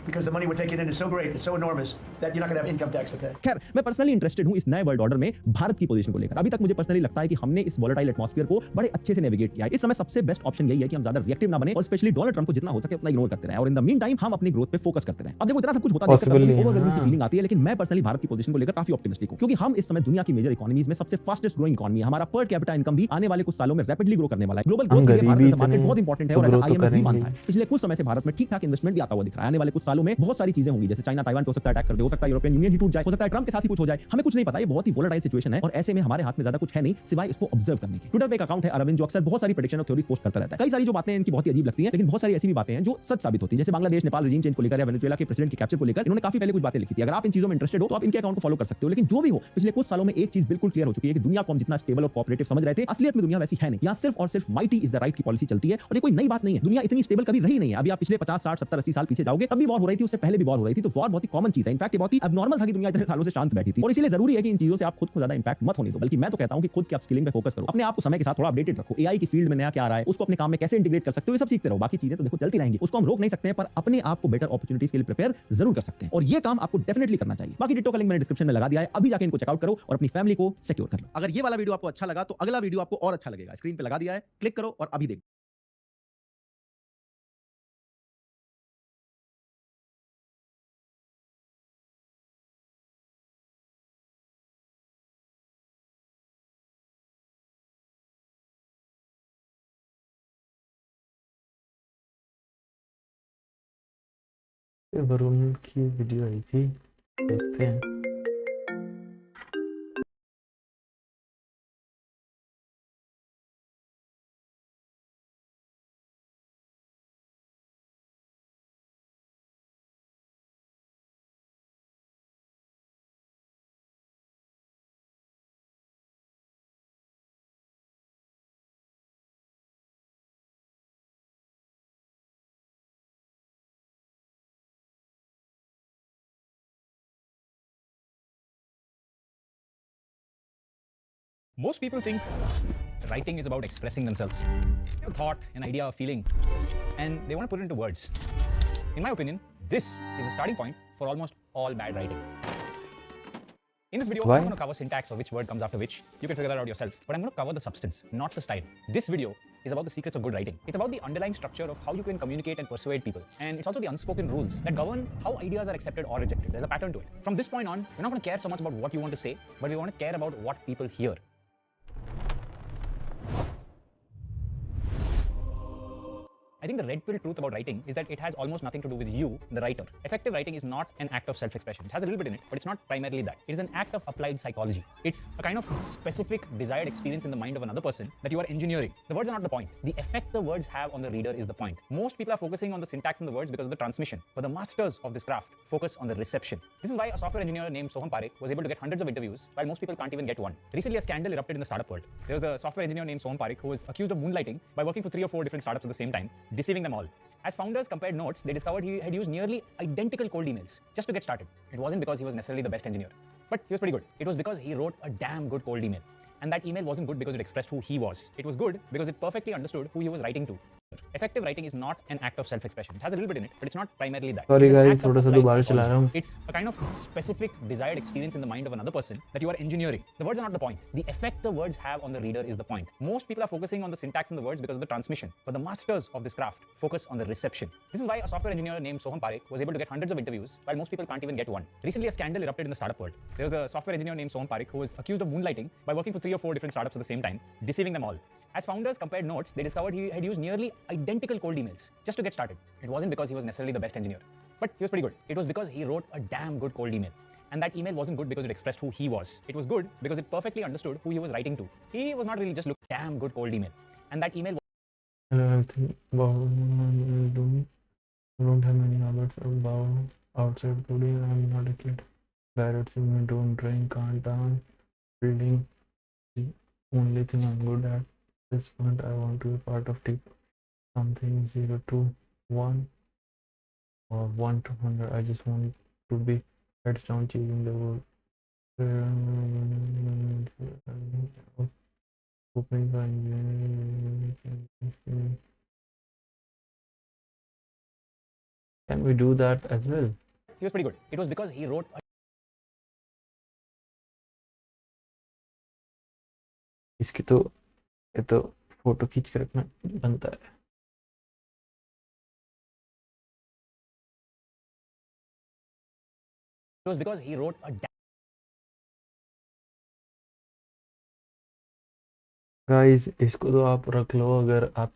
Speaker 14: Because the money we're taking in is so great, it's so enormous that you're not going to have income tax to pay.
Speaker 12: खैर मैं personally interested हूं इस नए world order में भारत की position को लेकर। अभी तक मुझे पर्सनली लगता है कि हमने इस वोलेटाइल एटमॉस्फेयर को बड़े अच्छे से नेविगेट किया है। इस समय सबसे बेस्ट ऑप्शन यही है कि हम ज्यादा रिएक्टिव ना बने और स्पेशली डोनाल्ड ट्रंप को जितना हो सके उतना इग्नोर करते रहें और इन द मीन टाइम हम अपनी ग्रोथ पे फोकस करते रहें। अब देखो इतना सब कुछ होता देखकर ओवरवेलमिंग सी फीलिंग आती है, लेकिन मैं पर्सनली भारत की पोजीशन को लेकर काफी ऑप्टिमिस्टिक हूं क्योंकि हम इस समय दुनिया की मेजर इकोनॉमीज में सबसे फास्टेस्ट ग्रोइंग इकोनॉमी है। हमारा पर कैपिटा इनकम भी आने वाले कुछ सालों में रैपिडली ग्रो करने वाला है। ग्लोबल ग्रोथ के लिए भारत का मार्केट बहुत इंपॉर्टेंट है और ऐसा आईएमएफ भी मानता है। पिछले कुछ समय से भारत में ठीक-ठाक इन्वेस्टमेंट भी आता हुआ दिख रहा है। आने वाले कुछ सालों में बहुत सारी चीजें होंगी, जैसे चाइना ताइवान पे हो सकता है अटैक कर दे, हो सकता है यूरोपियन यूनियन ही टूट जाए, हो सकता है ट्रंप के साथ ही कुछ हो जाए, हमें कुछ नहीं पता। ये बहुत ही वोलेटाइल सिचुएशन है और ऐसे में हमारे हाथ में ज्यादा कुछ है नहीं सिवाय इसको ऑब्जर्व करने के। ट्विटर पे एक अकाउंट है अरविंद जो अक्सर बहुत सारी प्रेडिक्शन और थ्योरीज पोस्ट करता रहता है। कई सारी जो बातें इनकी बहुत ही अजीब लगती हैं, लेकिन बहुत सारी ऐसी भी बातें हैं जो सच साबित होती हैं। जैसे बांग्लादेश नेपाल रेजिम चेंज को लेकर या वेनेजुएला के प्रेसिडेंट के कैप्चर को लेकर इन्होंने काफी पहले कुछ बातें लिखी थी। अगर आप इन चीजों में इंटरेस्टेड हो तो आप इनके अकाउंट को फॉलो कर सकते हो। लेकिन जो भी हो, पिछले कुछ सालों में एक चीज बिल्कुल क्लियर हो चुकी है कि दुनिया को हम जितना स्टेबल और कोऑपरेटिव समझ रहे थे, असलियत में दुनिया वैसी है नहीं। यहाँ सिर्फ और सिर्फ माइटी इज द राइट की पॉलिसी चलती है और ये कोई नई बात नहीं है। दुनिया इतनी स्टेबल कभी रही नहीं है। अभी आप पिछले 50 60 70 80 साल पीछे जाओगे तब भी वॉर हो रही थी उससे पहले भी वॉर हो रही थी, तो वॉर बहुत ही कॉमन चीज है। इनफैक्ट ये बहुत ही एबनॉर्मल था कि दुनिया इतने सालों से शांत बैठी थी, और इसीलिए जरूरी है कि इन चीजों से आप खुद को ज्यादा इंपैक्ट मत होने दो, बल्कि मैं तो कहता हूं कि खुद की अपस्किलिंग पे फोकस करो, अपने आप को समय के साथ थोड़ा अपडेटेड रखो, एआई की फील्ड में नया क्या आ रहा है उसको अपने काम में कैसे इंटीग्रेट कर सकते हो, ये सब सीखते रहो। बाकी चीजें तो देखो चलती रहेंगी, उसको हम रोक नहीं सकते हैं, पर अपने आप को बेटर अपॉर्चुनिटीज के लिए प्रिपेयर जरूर कर सकते हैं, और ये काम आपको डेफिनेटली करना चाहिए। बाकी डिटो का लिंक मैंने डिस्क्रिप्शन में लगा दिया है, अभी जाके इनको चेकआउट करो और अपनी फैमिली को सिक्योर कर लो। अगर ये वाला वीडियो आपको अच्छा लगा तो अगला वीडियो आपको और अच्छा लगेगा, स्क्रीन पे लगा दिया है, क्लिक करो और अभी देखो।
Speaker 1: वरुण की वीडियो आई थी, देखते हैं।
Speaker 16: Most people think writing is about expressing themselves, a thought, an idea, a feeling, and they want to put it into words. In my opinion, this is the starting point for almost all bad writing. In this video, I'm going to cover syntax or which word comes after which. You can figure that out yourself. But I'm going to cover the substance, not the style. This video is about the secrets of good writing. It's about the underlying structure of how you can communicate and persuade people. And it's also the unspoken rules that govern how ideas are accepted or rejected. There's a pattern to it. From this point on, we're not going to care so much about what you want to say, but we want to care about what people hear. I think the red pill truth about writing is that it has almost nothing to do with you, the writer. Effective writing is not an act of self-expression. It has a little bit in it, but it's not primarily that. It is an act of applied psychology. It's a kind of specific desired experience in the mind of another person that you are engineering. The words are not the point. The effect the words have on the reader is the point. Most people are focusing on the syntax in the words because of the transmission, but the masters of this craft focus on the reception. This is why a software engineer named Soham Parekh was able to get hundreds of interviews, while most people can't even get one. Recently, a scandal erupted in the startup world. There was a software engineer named Soham Parekh who was accused of moonlighting by working for 3 or 4 different startups at the same time, deceiving them all. As founders compared notes, they discovered he had used nearly identical cold emails just to get started. It wasn't because he was necessarily the best engineer, but he was pretty good. It was because he wrote a damn good cold email. And that email wasn't good because it expressed who he was. It was good because it perfectly understood who he was writing to. Effective writing is not an act of self-expression. It has a little bit in it, but it's not primarily that.
Speaker 1: Sorry guys, थोड़ा सा दोबारा चला रहा हूँ.
Speaker 16: It's a kind of specific desired experience in the mind of another person that you are engineering. The words are not the point. The effect the words have on the reader is the point. Most people are focusing on the syntax in the words because of the transmission, but the masters of this craft focus on the reception. This is why a software engineer named Soham Parekh was able to get hundreds of interviews, while most people can't even get one. Recently, a scandal erupted in the startup world. There was a software engineer named Soham Parekh who was accused of moonlighting by working for 3 or 4 different startups at the same time, deceiving them all. As founders compared notes, they discovered he had used nearly identical cold emails just to get started. It wasn't because he was necessarily the best engineer, but he was pretty good. It was because he wrote a damn good cold email. And that email wasn't good because it expressed who he was. It was good because it perfectly understood who he was writing to. He was not really just looking damn good cold email. And that email
Speaker 1: I think about doing. I don't have many habits about outside coding. I'm not a kid. Bad singing, don't drink, can't dance. Reading is the only thing I'm good at. At this point, I want to be part of team. Something 0 to 1 or 1 to 100. I just want to be heads down changing the world. Hoping for can we do that as well?
Speaker 16: He was pretty good. It was because he wrote a
Speaker 1: इसकी तो ये तो photo खींच कर रखना बनता है.
Speaker 16: It was because he wrote a
Speaker 1: guys इसको तो आप रख लो अगर आप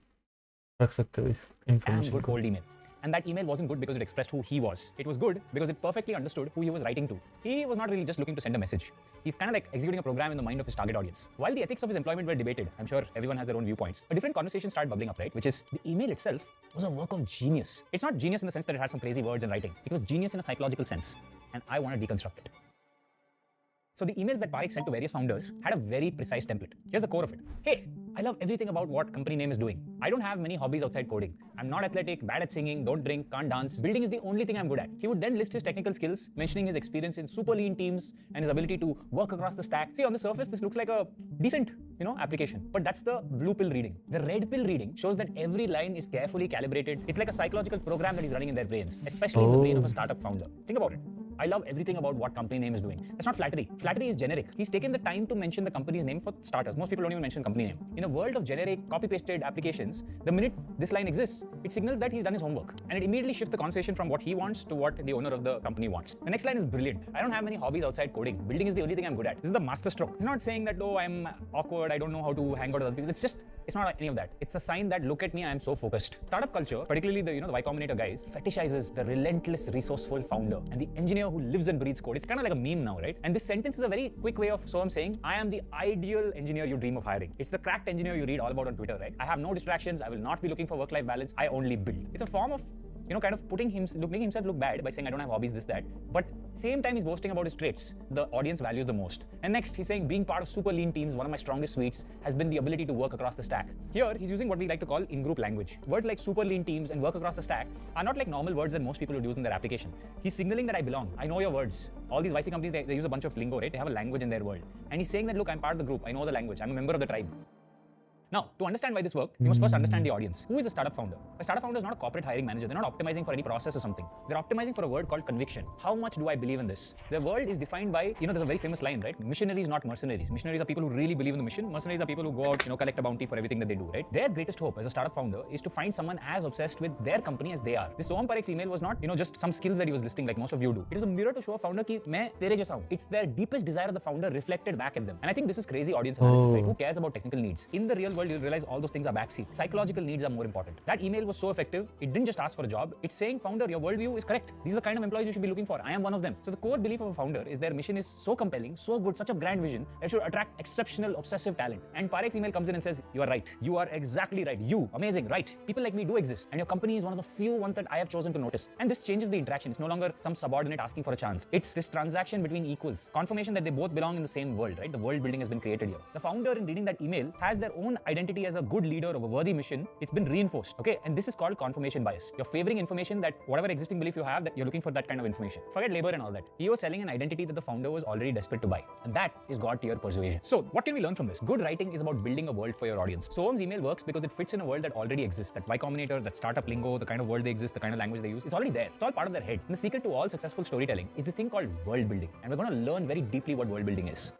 Speaker 1: रख सकते हो इस
Speaker 16: damn
Speaker 1: इंफॉर्मेशन
Speaker 16: good
Speaker 1: को.
Speaker 16: cold email. And that email wasn't good because it expressed who he was. It was good because it perfectly understood who he was writing to. He was not really just looking to send a message. He's kind of like executing a program in the mind of his target audience. While the ethics of his employment were debated, I'm sure everyone has their own viewpoints, a different conversation started bubbling up, right? Which is the email itself was a work of genius. It's not genius in the sense that it had some crazy words and writing. It was genius in a psychological sense. And I want to deconstruct it. So the emails that Parekh sent to various founders had a very precise template. Here's the core of it. Hey, I love everything about what company name is doing. I don't have many hobbies outside coding. I'm not athletic, bad at singing, don't drink, can't dance. Building is the only thing I'm good at. He would then list his technical skills, mentioning his experience in super lean teams and his ability to work across the stack. See, on the surface, this looks like a decent, application. But that's the blue pill reading. The red pill reading shows that every line is carefully calibrated. It's like a psychological program that is running in their brains, especially in the brain of a startup founder. Think about it. I love everything about what company name is doing. That's not flattery. Flattery is generic. He's taken the time to mention the company's name for starters. Most people don't even mention company name. In a world of generic, copy-pasted applications, the minute this line exists, it signals that he's done his homework. And it immediately shifts the conversation from what he wants to what the owner of the company wants. The next line is brilliant. I don't have many hobbies outside coding. Building is the only thing I'm good at. This is the master stroke. It's not saying that, oh, I'm awkward, I don't know how to hang out with other people. It's not any of that. It's a sign that, look at me, I am so focused. Startup culture, particularly the Y Combinator guys, fetishizes the relentless, resourceful founder and the engineer who lives and breathes code. It's kind of like a meme now, right? And this sentence is a very quick way of Soham saying, I am the ideal engineer you dream of hiring. It's the cracked engineer you read all about on Twitter, right? I have no distractions. I will not be looking for work-life balance. I only build. It's a form of kind of making himself look bad by saying I don't have hobbies, this, that. But same time he's boasting about his traits the audience values the most. And next he's saying being part of super lean teams, one of my strongest suites, has been the ability to work across the stack. Here he's using what we like to call in-group language. Words like super lean teams and work across the stack are not like normal words that most people would use in their application. He's signaling that I belong. I know your words. All these YC companies, they use a bunch of lingo, right? They have a language in their world. And he's saying that, look, I'm part of the group. I know the language. I'm a member of the tribe. Now, to understand why this worked, you must first understand the audience. Who is a startup founder? A startup founder is not a corporate hiring manager. They're not optimizing for any process or something. They're optimizing for a word called conviction. How much do I believe in this? The world is defined by, there's a very famous line, right? Missionaries, not mercenaries. Missionaries are people who really believe in the mission. Mercenaries are people who go out, collect a bounty for everything that they do, right? Their greatest hope as a startup founder is to find someone as obsessed with their company as they are. This Soham Parekh's email was not, just some skills that he was listing like most of you do. It is a mirror to show a founder ki main tere jaisa hu. It's their deepest desire of the founder reflected back at them. And I think this is crazy audience analysis, right? Who cares about technical needs? In the real world, you'll realize all those things are backseat. Psychological needs are more important. That email was so effective, it didn't just ask for a job. It's saying, founder, your worldview is correct. These are the kind of employees you should be looking for. I am one of them. So the core belief of a founder is their mission is so compelling, so good, such a grand vision that should attract exceptional, obsessive talent. And Parekh's email comes in and says, you are right. You are exactly right. You, amazing, right. People like me do exist. And your company is one of the few ones that I have chosen to notice. And this changes the interaction. It's no longer some subordinate asking for a chance. It's this transaction between equals. Confirmation that they both belong in the same world, right? The world building has been created here. The founder, in reading that email, has their own identity as a good leader of a worthy mission. It's been reinforced, okay? And this is called confirmation bias. You're favoring information that whatever existing belief you have, that you're looking for that kind of information. Forget labor and all that. He was selling an identity that the founder was already desperate to buy. And that is God-tier persuasion. So what can we learn from this? Good writing is about building a world for your audience. Soham's email works because it fits in a world that already exists. That Y Combinator, that startup lingo, the kind of world they exist, the kind of language they use, it's already there. It's all part of their head. And the secret to all successful storytelling is this thing called world building. And we're going to learn very deeply what world building is.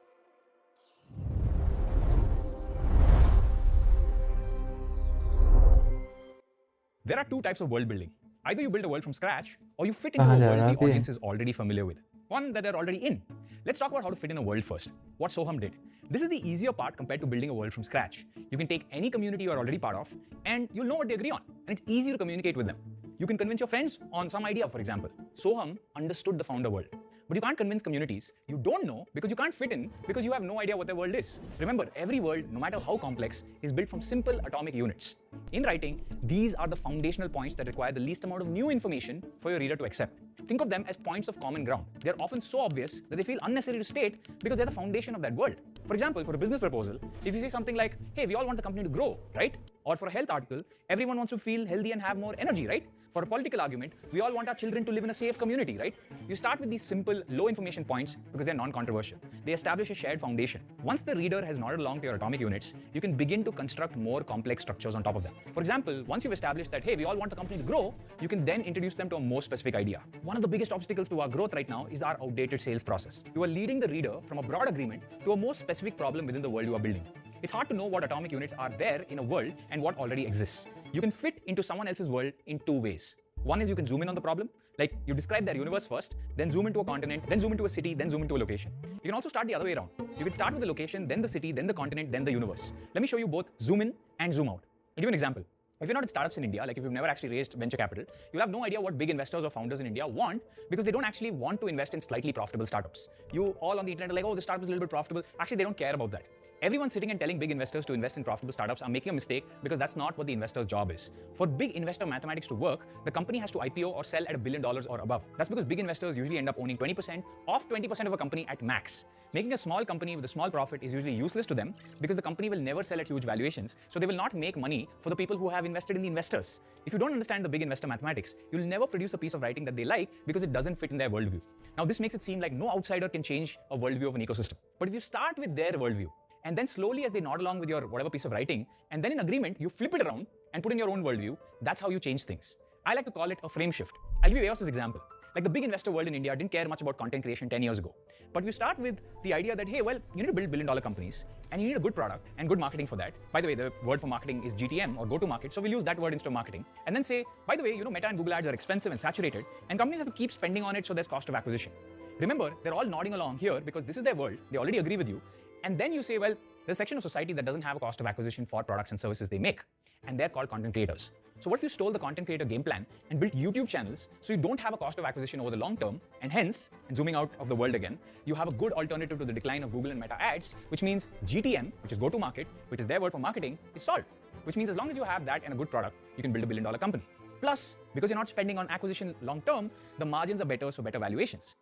Speaker 16: There are two types of world building. Either you build a world from scratch, or you fit into a world the audience is already familiar with. One that they're already in. Let's talk about how to fit in a world first. What Soham did. This is the easier part compared to building a world from scratch. You can take any community you're already part of, and you'll know what they agree on. And it's easy to communicate with them. You can convince your friends on some idea, for example. Soham understood the founder world. But you can't convince communities you don't know because you can't fit in because you have no idea what their world is. Remember, every world, no matter how complex, is built from simple atomic units. In writing, these are the foundational points that require the least amount of new information for your reader to accept. Think of them as points of common ground. They're often so obvious that they feel unnecessary to state because they're the foundation of that world. For example, for a business proposal, if you say something like, hey, we all want the company to grow, right? Or for a health article, everyone wants to feel healthy and have more energy, right? For a political argument, we all want our children to live in a safe community, right? You start with these simple, low information points because they're non-controversial. They establish a shared foundation. Once the reader has nodded along to your atomic units, you can begin to construct more complex structures on top of them. For example, once you've established that, hey, we all want the company to grow, you can then introduce them to a more specific idea. One of the biggest obstacles to our growth right now is our outdated sales process. You are leading the reader from a broad agreement to a more specific problem within the world you are building. It's hard to know what atomic units are there in a world and what already exists. You can fit into someone else's world in two ways. One is you can zoom in on the problem, like you describe their universe first, then zoom into a continent, then zoom into a city, then zoom into a location. You can also start the other way around. You can start with the location, then the city, then the continent, then the universe. Let me show you both zoom in and zoom out. I'll give you an example. If you're not in startups in India, like if you've never actually raised venture capital, you'll have no idea what big investors or founders in India want because they don't actually want to invest in slightly profitable startups. You all on the internet are like, oh, this startup is a little bit profitable. Actually, they don't care about that. Everyone sitting and telling big investors to invest in profitable startups are making a mistake because that's not what the investor's job is. For big investor mathematics to work, the company has to IPO or sell at $1 billion or above. That's because big investors usually end up owning 20% of 20% of a company at max. Making a small company with a small profit is usually useless to them because the company will never sell at huge valuations, so they will not make money for the people who have invested in the investors. If you don't understand the big investor mathematics, you'll never produce a piece of writing that they like because it doesn't fit in their worldview. Now, this makes it seem like no outsider can change a worldview of an ecosystem. But if you start with their worldview, and then slowly as they nod along with your whatever piece of writing, and then in agreement, you flip it around and put in your own worldview, that's how you change things. I like to call it a frame shift. I'll give you EOS's example. Like the big investor world in India didn't care much about content creation 10 years ago. But you start with the idea that, hey, well, you need to build billion-dollar companies and you need a good product and good marketing for that. By the way, the word for marketing is GTM or go-to-market. So we'll use that word instead of marketing. And then say, by the way, Meta and Google ads are expensive and saturated and companies have to keep spending on it, so there's cost of acquisition. Remember, they're all nodding along here because this is their world. They already agree with you. And then you say, well, there's a section of society that doesn't have a cost of acquisition for products and services they make. And they're called content creators. So what if you stole the content creator game plan and built YouTube channels so you don't have a cost of acquisition over the long term, and hence, and zooming out of the world again, you have a good alternative to the decline of Google and Meta ads, which means GTM, which is go-to-market, which is their word for marketing, is solved. Which means as long as you have that and a good product, you can build a billion-dollar company. Plus, because you're not spending on acquisition long term, the margins are better, so better valuations.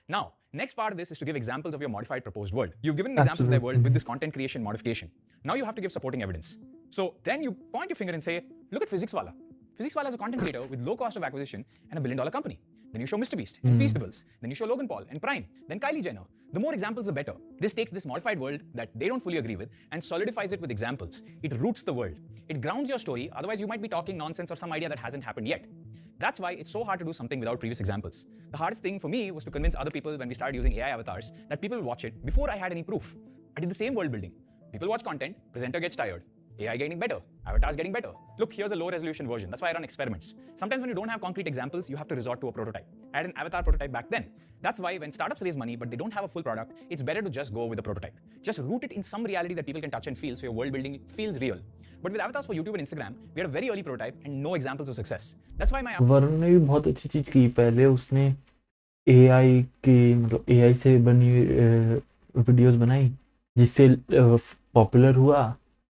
Speaker 16: Now, next part of this is to give examples of your modified proposed world. You've given an example of their world with this content creation modification. Now you have to give supporting evidence. So then you point your finger and say, look at PhysicsWallah. PhysicsWallah is a content creator with low cost of acquisition and a billion-dollar company. Then you show MrBeast and Feastables. Then you show Logan Paul and Prime. Then Kylie Jenner. The more examples, the better. This takes this modified world that they don't fully agree with and solidifies it with examples. It roots the world. It grounds your story. Otherwise, you might be talking nonsense or some idea that hasn't happened yet. That's why it's so hard to do something without previous examples. The hardest thing for me was to convince other people when we started using AI avatars that people will watch it before I had any proof. I did the same world building. People watch content, presenter gets tired. AI getting better, avatars getting better. Look, here's a low resolution version. That's why I run experiments. Sometimes when you don't have concrete examples, you have to resort to a prototype. I had an avatar prototype back then. That's why when startups raise money but they don't have a full product, it's better to just go with a prototype. Just root it in some reality that people can touch and feel so your world building feels real. But with avatars for YouTube and Instagram, we had a very early prototype and no examples of success. That's why my
Speaker 1: Varun ने भी बहुत अच्छी चीज की। पहले उसने AI के मतलब AI से बनी वीडियोस बनाई जिससे पॉपुलर हुआ,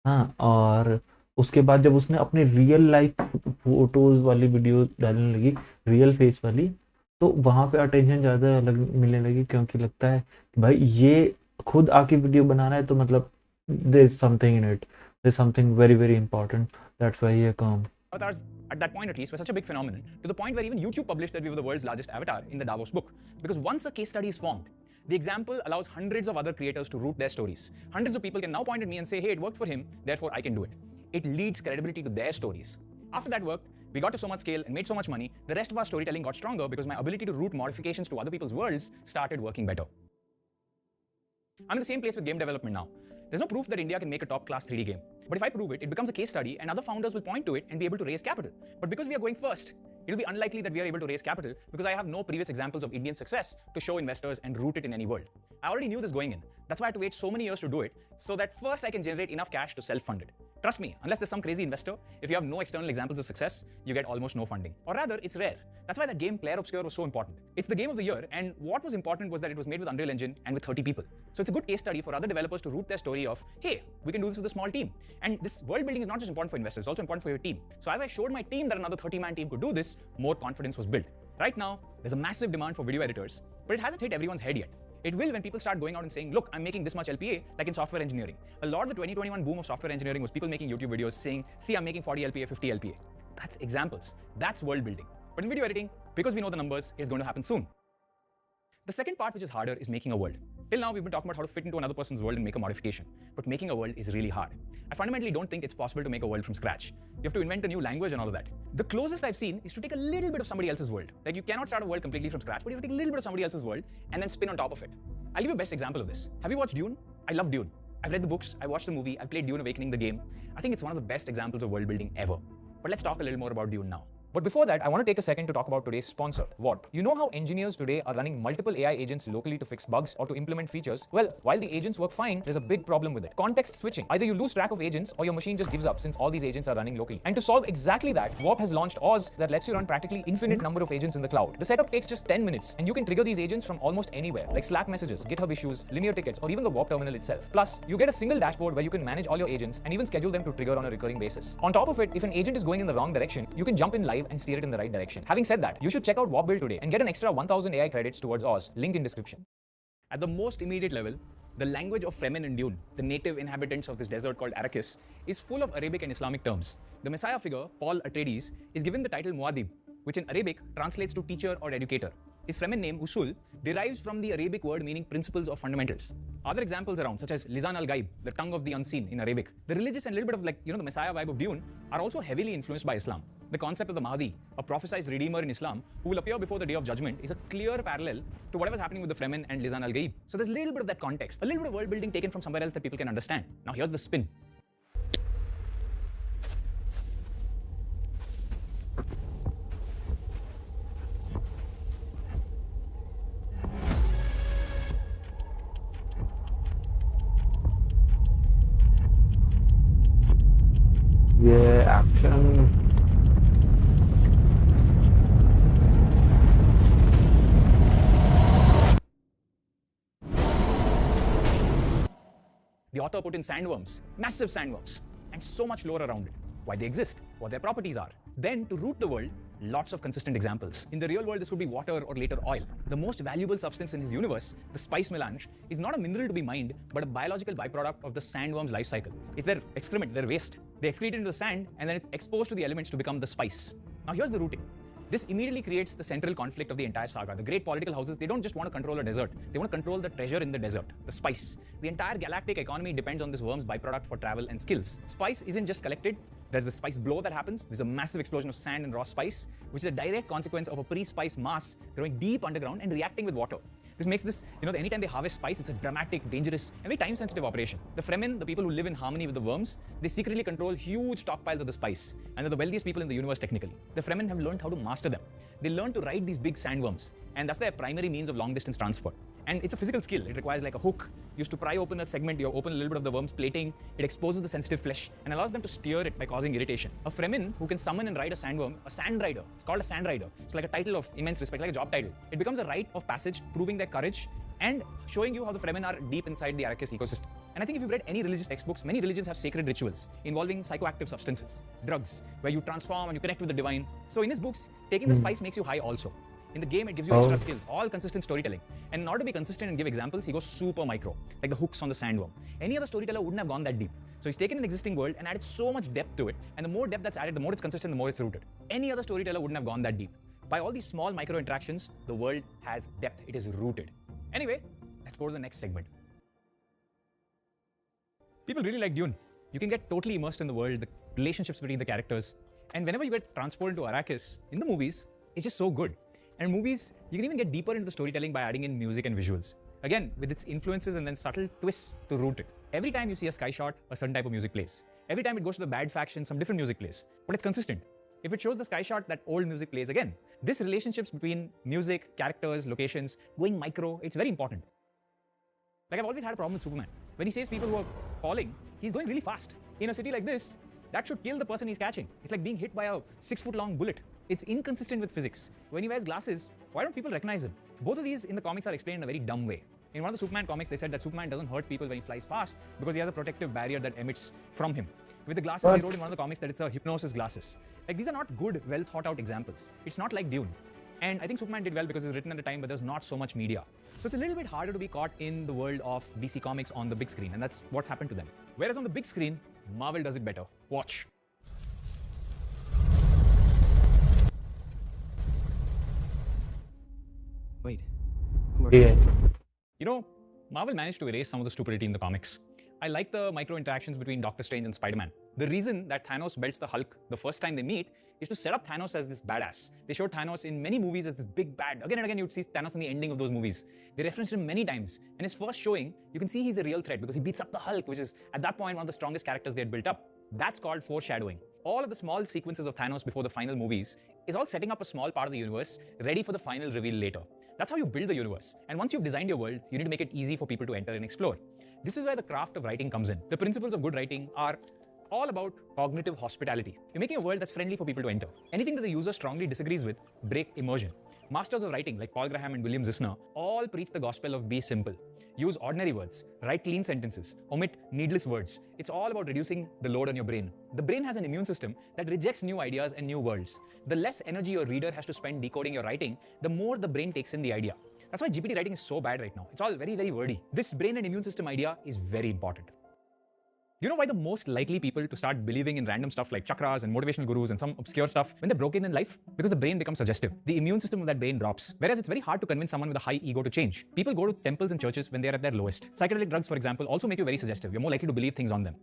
Speaker 1: हाँ, और उसके बाद जब उसने अपने रियल लाइफ फोटोज वाली वीडियो डालने लगी, रियल फेस वाली, तो वहाँ पे अटेंशन ज़्यादा अलग मिलने लगी, क्योंकि लगता है कि भाई ये खुद आके वीडियो बना रहा है, तो मतलब there is something in it. There's something very, very important. That's why he come.
Speaker 16: Avatars, at that point at least, were such a big phenomenon, to the point where even YouTube published that we were the world's largest avatar in the Davos book. Because once a case study is formed, the example allows hundreds of other creators to root their stories. Hundreds of people can now point at me and say, hey, it worked for him, therefore I can do it. It leads credibility to their stories. After that worked, we got to so much scale and made so much money, the rest of our storytelling got stronger because my ability to root modifications to other people's worlds started working better. I'm in the same place with game development now. There's no proof that India can make a top-class 3D game. But if I prove it, it becomes a case study and other founders will point to it and be able to raise capital. But because we are going first, it'll be unlikely that we are able to raise capital because I have no previous examples of Indian success to show investors and root it in any world. I already knew this going in. That's why I had to wait so many years to do it, so that first I can generate enough cash to self-fund it. Trust me, unless there's some crazy investor, if you have no external examples of success, you get almost no funding. Or rather, it's rare. That's why that game Clair Obscure was so important. It's the game of the year, and what was important was that it was made with Unreal Engine and with 30 people. So it's a good case study for other developers to root their story of, hey, we can do this with a small team. And this world building is not just important for investors, it's also important for your team. So as I showed my team that another 30-man team could do this, more confidence was built. Right now, there's a massive demand for video editors, but it hasn't hit everyone's head yet. It will when people start going out and saying, look, I'm making this much LPA, like in software engineering. A lot of the 2021 boom of software engineering was people making YouTube videos saying, see, I'm making 40 LPA, 50 LPA. That's examples. That's world building. But in video editing, because we know the numbers, it's going to happen soon. The second part, which is harder, is making a world. Till now, we've been talking about how to fit into another person's world and make a modification. But making a world is really hard. I fundamentally don't think it's possible to make a world from scratch. You have to invent a new language and all of that. The closest I've seen is to take a little bit of somebody else's world. Like, you cannot start a world completely from scratch, but you have to take a little bit of somebody else's world and then spin on top of it. I'll give you a best example of this. Have you watched Dune? I love Dune. I've read the books, I watched the movie, I've played Dune Awakening, the game. I think it's one of the best examples of world building ever. But let's talk a little more about Dune now. But before that, I want to take a second to talk about today's sponsor, Warp. You know how engineers today are running multiple AI agents locally to fix bugs or to implement features? Well, while the agents work fine, there's a big problem with it. Context switching. Either you lose track of agents or your machine just gives up since all these agents are running locally. And to solve exactly that, Warp has launched Oz that lets you run practically infinite number of agents in the cloud. The setup takes just 10 minutes and you can trigger these agents from almost anywhere, like Slack messages, GitHub issues, linear tickets, or even the Warp terminal itself. Plus, you get a single dashboard where you can manage all your agents and even schedule them to trigger on a recurring basis. On top of it, if an agent is going in the wrong direction, you can jump in live and steer it in the right direction. Having said that, you should check out Warp Build today and get an extra 1000 AI credits towards Oz, link in description. At the most immediate level, the language of Fremen and Dune, the native inhabitants of this desert called Arrakis, is full of Arabic and Islamic terms. The Messiah figure, Paul Atreides, is given the title Muad'Dib, which in Arabic translates to teacher or educator. His Fremen name, Usul, derives from the Arabic word meaning principles or fundamentals. Other examples around, such as Lisan al-Ghaib, the tongue of the unseen in Arabic. The religious and a little bit of the Messiah vibe of Dune are also heavily influenced by Islam. The concept of the Mahdi, a prophesied redeemer in Islam who will appear before the Day of Judgment, is a clear parallel to whatever's happening with the Fremen and Lisan al-Ghaib. So there's a little bit of that context, a little bit of world building taken from somewhere else that people can understand. Now here's the spin.
Speaker 1: Yeah, action.
Speaker 16: The author put in sandworms, massive sandworms, and so much lore around it. Why they exist, what their properties are. Then, to root the world, lots of consistent examples. In the real world, this could be water or later oil. The most valuable substance in his universe, the spice melange, is not a mineral to be mined, but a biological byproduct of the sandworm's life cycle. It's their excrement, their waste. They excrete it into the sand, and then it's exposed to the elements to become the spice. Now here's the rooting. This immediately creates the central conflict of the entire saga. The great political houses, they don't just want to control a desert. They want to control the treasure in the desert, the spice. The entire galactic economy depends on this worm's byproduct for travel and skills. Spice isn't just collected. There's the spice blow that happens. There's a massive explosion of sand and raw spice, which is a direct consequence of a pre-spice mass growing deep underground and reacting with water. This makes this, anytime they harvest spice, it's a dramatic, dangerous, and very time-sensitive operation. The Fremen, the people who live in harmony with the worms, they secretly control huge stockpiles of the spice, and they're the wealthiest people in the universe technically. The Fremen have learned how to master them. They learn to ride these big sandworms, and that's their primary means of long-distance transport. And it's a physical skill. It requires like a hook. Used to pry open a segment, you open a little bit of the worm's plating, it exposes the sensitive flesh and allows them to steer it by causing irritation. A Fremen who can summon and ride a sandworm, a sand rider, it's called a sand rider. It's like a title of immense respect, like a job title. It becomes a rite of passage, proving their courage and showing you how the Fremen are deep inside the Arrakis ecosystem. And I think if you've read any religious textbooks, many religions have sacred rituals involving psychoactive substances, drugs, where you transform and you connect with the divine. So in his books, taking the spice makes you high also. In the game, it gives you extra skills, all consistent storytelling. And in order to be consistent and give examples, he goes super micro, like the hooks on the sandworm. Any other storyteller wouldn't have gone that deep. So he's taken an existing world and added so much depth to it. And the more depth that's added, the more it's consistent, the more it's rooted. Any other storyteller wouldn't have gone that deep. By all these small micro interactions, the world has depth. It is rooted. Anyway, let's go to the next segment. People really like Dune. You can get totally immersed in the world, the relationships between the characters. And whenever you get transported to Arrakis, in the movies, it's just so good. And movies, you can even get deeper into the storytelling by adding in music and visuals. Again, with its influences and then subtle twists to root it. Every time you see a sky shot, a certain type of music plays. Every time it goes to the bad faction, some different music plays. But it's consistent. If it shows the sky shot, that old music plays again. This relationships between music, characters, locations, going micro, it's very important. Like I've always had a problem with Superman. When he saves people who are falling, he's going really fast. In a city like this, that should kill the person he's catching. It's like being hit by a 6-foot-long bullet. It's inconsistent with physics. When he wears glasses, why don't people recognize him? Both of these in the comics are explained in a very dumb way. In one of the Superman comics, they said that Superman doesn't hurt people when he flies fast because he has a protective barrier that emits from him. With the glasses, they wrote in one of the comics that it's a hypnosis glasses. Like these are not good, well thought out examples. It's not like Dune. And I think Superman did well because it was written at a time where there's not so much media. So it's a little bit harder to be caught in the world of DC Comics on the big screen, and that's what's happened to them. Whereas on the big screen, Marvel does it better. Watch.
Speaker 4: Wait.
Speaker 16: You know, Marvel managed to erase some of the stupidity in the comics. I like the micro interactions between Doctor Strange and Spider-Man. The reason that Thanos belts the Hulk the first time they meet is to set up Thanos as this badass. They showed Thanos in many movies as this big bad. Again and again, you'd see Thanos in the ending of those movies. They referenced him many times. And his first showing, you can see he's the real threat because he beats up the Hulk, which is at that point one of the strongest characters they had built up. That's called foreshadowing. All of the small sequences of Thanos before the final movies is all setting up a small part of the universe ready for the final reveal later. That's how you build the universe. And once you've designed your world, you need to make it easy for people to enter and explore. This is where the craft of writing comes in. The principles of good writing are all about cognitive hospitality. You're making a world that's friendly for people to enter. Anything that the user strongly disagrees with, break immersion. Masters of writing like Paul Graham and William Zissner all preach the gospel of be simple. Use ordinary words, write clean sentences, omit needless words. It's all about reducing the load on your brain. The brain has an immune system that rejects new ideas and new worlds. The less energy your reader has to spend decoding your writing, the more the brain takes in the idea. That's why GPT writing is so bad right now. It's all very, very wordy. This brain and immune system idea is very important. You know why the most likely people to start believing in random stuff like chakras and motivational gurus and some obscure stuff when they're broken in life? Because the brain becomes suggestive. The immune system of that brain drops. Whereas it's very hard to convince someone with a high ego to change. People go to temples and churches when they're at their lowest. Psychedelic drugs, for example, also make you very suggestive. You're more likely to believe things on them.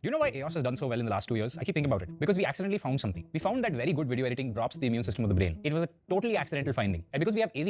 Speaker 16: You know why EOS has done so well in the last 2 years? I keep thinking about it. Because we accidentally found something. We found that very good video editing drops the immune system of the brain. It was a totally accidental finding. And because we have AV,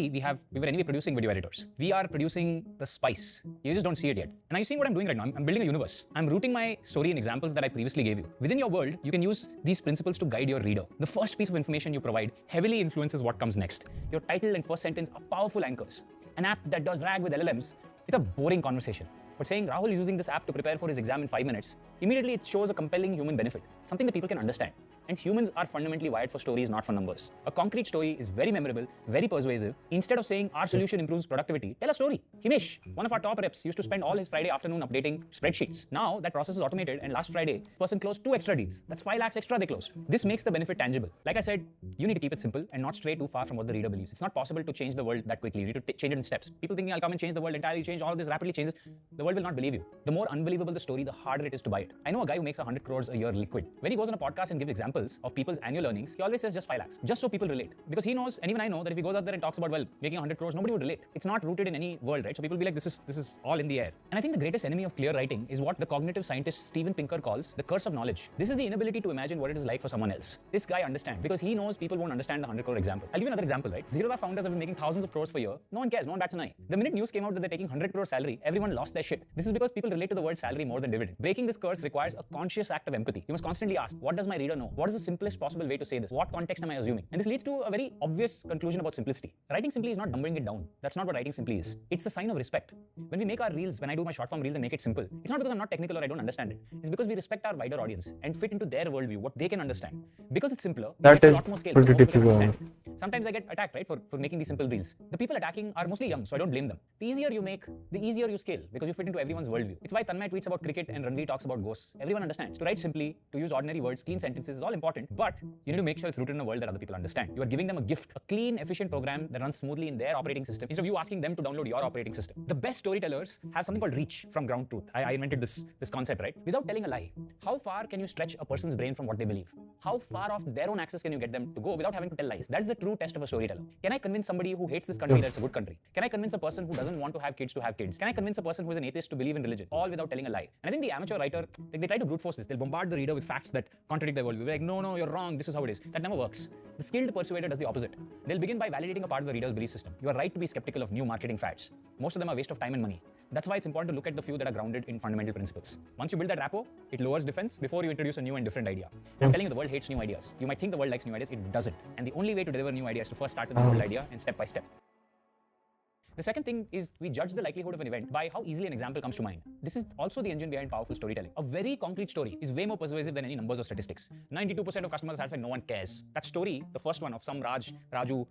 Speaker 16: we were anyway producing video editors. We are producing the spice. You just don't see it yet. And are you seeing what I'm doing right now? I'm building a universe. I'm rooting my story in examples that I previously gave you. Within your world, you can use these principles to guide your reader. The first piece of information you provide heavily influences what comes next. Your title and first sentence are powerful anchors. An app that does RAG with LLMs, it's a boring conversation. But saying Rahul is using this app to prepare for his exam in 5 minutes, immediately it shows a compelling human benefit, something that people can understand. And humans are fundamentally wired for stories, not for numbers. A concrete story is very memorable, very persuasive. Instead of saying our solution improves productivity, tell a story. Himesh, one of our top reps, used to spend all his Friday afternoon updating spreadsheets. Now that process is automated, and last Friday, the person closed 2 extra deals. That's 5 lakhs extra they closed. This makes the benefit tangible. Like I said, you need to keep it simple and not stray too far from what the reader believes. It's not possible to change the world that quickly. You need to change it in steps. People thinking I'll come and change the world entirely, change all of this, rapidly changes. The world will not believe you. The more unbelievable the story, the harder it is to buy it. I know a guy who makes 100 crores a year liquid. When he goes on a podcast and gives examples of people's annual earnings, he always says just 5 lakhs, just so people relate. Because he knows, and even I know, that if he goes out there and talks about, well, making 100 crores, nobody would relate. It's not rooted in any world, right? So people will be like, this is all in the air. And I think the greatest enemy of clear writing is what the cognitive scientist Steven Pinker calls the curse of knowledge. This is the inability to imagine what it is like for someone else. This guy understands because he knows people won't understand the 100 crore example. I'll give you another example, right? Zerodha founders have been making thousands of crores per year. No one cares, no one bats an eye. The minute news came out that they're taking 100 crore salary, everyone lost their shit. This is because people relate to the word salary more than dividend. Breaking this curse requires a conscious act of empathy. You must constantly ask, what does my reader know? What is the simplest possible way to say this? What context am I assuming? And this leads to a very obvious conclusion about simplicity. Writing simply is not dumbing it down. That's not what writing simply is. It's a sign of respect. When we make our reels, when I do my short form reels and make it simple, it's not because I'm not technical or I don't understand it. It's because we respect our wider audience and fit into their worldview, what they can understand. Because it's simpler,
Speaker 1: That
Speaker 16: a
Speaker 1: is
Speaker 16: lot more scale.
Speaker 1: pretty typical.
Speaker 16: Sometimes I get attacked, right, for making these simple reels. The people attacking are mostly young, so I don't blame them. The easier you make, the easier you scale because you fit into everyone's worldview. It's why Tanmay tweets about cricket and Ranveer talks about ghosts. Everyone understands. To write simply, to use ordinary words, clean sentences is all important, but you need to make sure it's rooted in a world that other people understand. You are giving them a gift, a clean, efficient program that runs smoothly in their operating system instead of you asking them to download your operating system. The best storytellers have something called reach from ground truth. I invented this concept, right? Without telling a lie. How far can you stretch a person's brain from what they believe? How far off their own axis can you get them to go without having to tell lies? That's the true test of a storyteller. Can I convince somebody who hates this country that it's a good country? Can I convince a person who doesn't want to have kids to have kids? Can I convince a person who is an atheist to believe in religion? All without telling a lie. And I think the amateur writer, they try to brute force this. They'll bombard the reader with facts that contradict their worldview. They're like, no, you're wrong. This is how it is. That never works. The skilled persuader does the opposite. They'll begin by validating a part of the reader's belief system. You are right to be skeptical of new marketing fads. Most of them are a waste of time and money. That's why it's important to look at the few that are grounded in fundamental principles. Once you build that rapport, it lowers defense before you introduce a new and different idea. I'm telling you, the world hates new ideas. You might think the world likes new ideas, it doesn't. And the only way to deliver new ideas is to first start with the old idea and step by step. The second thing is we judge the likelihood of an event by how easily an example comes to mind. This is also the engine behind powerful storytelling. A very concrete story is way more persuasive than any numbers or statistics. 92% of customers are satisfied, no one cares. That story, the first one of some Raju,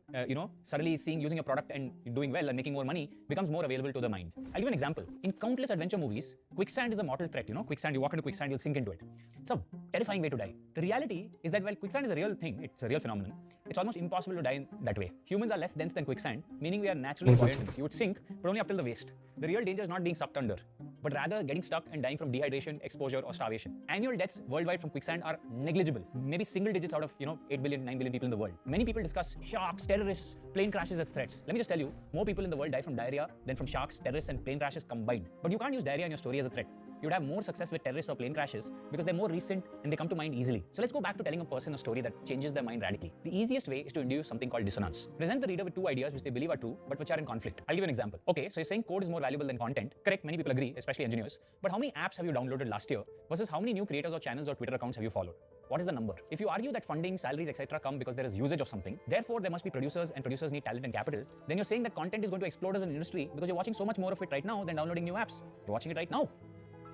Speaker 16: suddenly using a product and doing well and making more money becomes more available to the mind. I'll give an example. In countless adventure movies, quicksand is a mortal threat. Quicksand, you walk into quicksand, you'll sink into it. It's a terrifying way to die. The reality is that while quicksand is a real thing, it's a real phenomenon, it's almost impossible to die in that way. Humans are less dense than quicksand, meaning we are naturally buoyant. You would sink, but only up till the waist. The real danger is not being sucked under, but rather getting stuck and dying from dehydration, exposure, or starvation. Annual deaths worldwide from quicksand are negligible, maybe single digits out of 8 billion, 9 billion people in the world. Many people discuss sharks, terrorists, plane crashes as threats. Let me just tell you, more people in the world die from diarrhea than from sharks, terrorists, and plane crashes combined. But you can't use diarrhea in your story as a threat. You'd have more success with terrorists or plane crashes because they're more recent and they come to mind easily. So let's go back to telling a person a story that changes their mind radically. The easiest way is to induce something called dissonance. Present the reader with two ideas which they believe are true, but which are in conflict. I'll give you an example. Okay, so you're saying code is more valuable than content. Correct, many people agree, especially engineers. But how many apps have you downloaded last year versus how many new creators or channels or Twitter accounts have you followed? What is the number? If you argue that funding, salaries, etc. come because there is usage of something, therefore there must be producers and producers need talent and capital, then you're saying that content is going to explode as an industry because you're watching so much more of it right now than downloading new apps. You're watching it right now.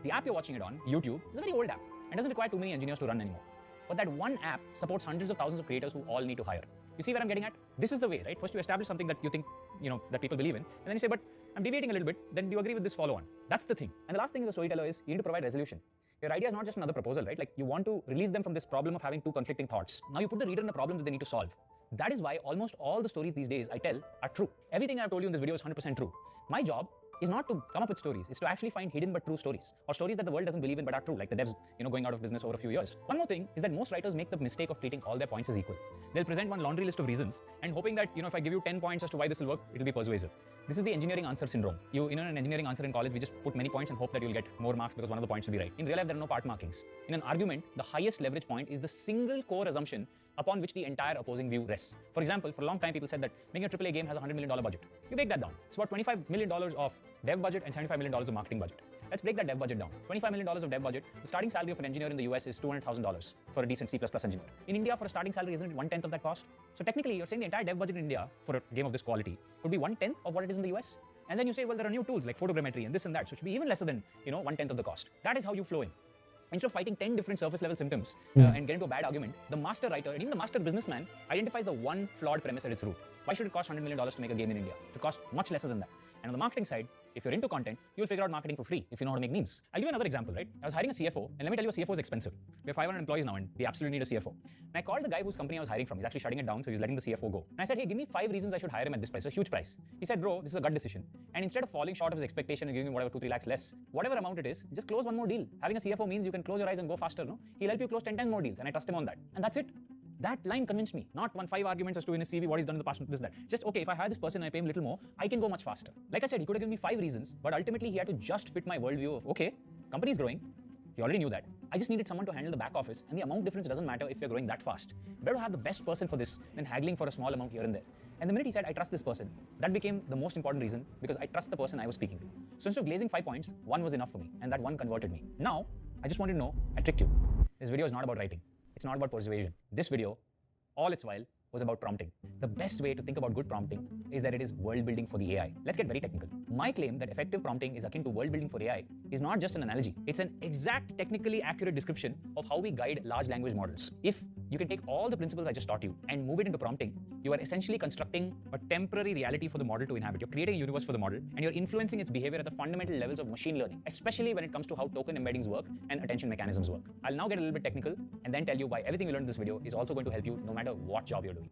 Speaker 16: The app you're watching it on, YouTube, is a very old app and doesn't require too many engineers to run anymore. But that one app supports hundreds of thousands of creators who all need to hire. You see where I'm getting at? This is the way, right? First you establish something that you think, that people believe in, and then you say, but I'm deviating a little bit, then do you agree with this follow-on? That's the thing. And the last thing as a storyteller is you need to provide resolution. Your idea is not just another proposal, right? Like you want to release them from this problem of having two conflicting thoughts. Now you put the reader in a problem that they need to solve. That is why almost all the stories these days I tell are true. Everything I've told you in this video is 100% true. My job is not to come up with stories, it's to actually find hidden but true stories, or stories that the world doesn't believe in but are true, like the devs, going out of business over a few years. One more thing is that most writers make the mistake of treating all their points as equal. They'll present one laundry list of reasons and hoping that, if I give you 10 points as to why this will work, it'll be persuasive. This is the engineering answer syndrome. In an engineering answer in college, we just put many points and hope that you'll get more marks because one of the points will be right. In real life, there are no part markings. In an argument, the highest leverage point is the single core assumption upon which the entire opposing view rests. For example, for a long time, people said that making a AAA game has a $100 million budget. You break that down. It's about $25 million of dev budget and $75 million of marketing budget. Let's break that dev budget down. $25 million of dev budget, the starting salary of an engineer in the US is $200,000 for a decent C++ engineer. In India, for a starting salary, isn't it 1/10 of that cost? So technically, you're saying the entire dev budget in India for a game of this quality could be 1/10 of what it is in the US? And then you say, well, there are new tools like photogrammetry and this and that, so it should be even lesser than, 1/10 of the cost. That is how you flow in. Instead of fighting 10 different surface level symptoms and get into a bad argument, the master writer and even the master businessman identifies the one flawed premise at its root. Why should it cost $100 million to make a game in India? It should cost much lesser than that. And on the marketing side, if you're into content, you'll figure out marketing for free if you know how to make memes. I'll give you another example, right? I was hiring a CFO, and let me tell you, a CFO is expensive. We have 500 employees now, and we absolutely need a CFO. And I called the guy whose company I was hiring from. He's actually shutting it down, so he's letting the CFO go. And I said, hey, give me 5 reasons I should hire him at this price, a huge price. He said, bro, this is a gut decision. And instead of falling short of his expectation and giving him whatever 2-3 lakhs less, whatever amount it is, just close one more deal. Having a CFO means you can close your eyes and go faster, no? He'll help you close 10 times more deals, and I trust him on that. And that's it. That line convinced me. Not 5 arguments as to in his CV what he's done in the past, this, that. Just, okay, if I hire this person and I pay him a little more, I can go much faster. Like I said, he could have given me 5 reasons, but ultimately he had to just fit my worldview of, okay, company is growing. He already knew that. I just needed someone to handle the back office, and the amount difference doesn't matter if you're growing that fast. Better to have the best person for this than haggling for a small amount here and there. And the minute he said, I trust this person, that became the most important reason because I trust the person I was speaking to. So instead of glazing 5 points, 1 was enough for me, and that 1 converted me. Now, I just wanted to know, I tricked you. This video is not about writing. It's not about persuasion. This video, all its while, was about prompting. The best way to think about good prompting is that it is world building for the AI. Let's get very technical. My claim that effective prompting is akin to world building for AI is not just an analogy. It's an exact, technically accurate description of how we guide large language models. If you can take all the principles I just taught you and move it into prompting, you are essentially constructing a temporary reality for the model to inhabit. You're creating a universe for the model, and you're influencing its behavior at the fundamental levels of machine learning, especially when it comes to how token embeddings work and attention mechanisms work. I'll now get a little bit technical and then tell you why everything we learned in this video is also going to help you no matter what job you're doing.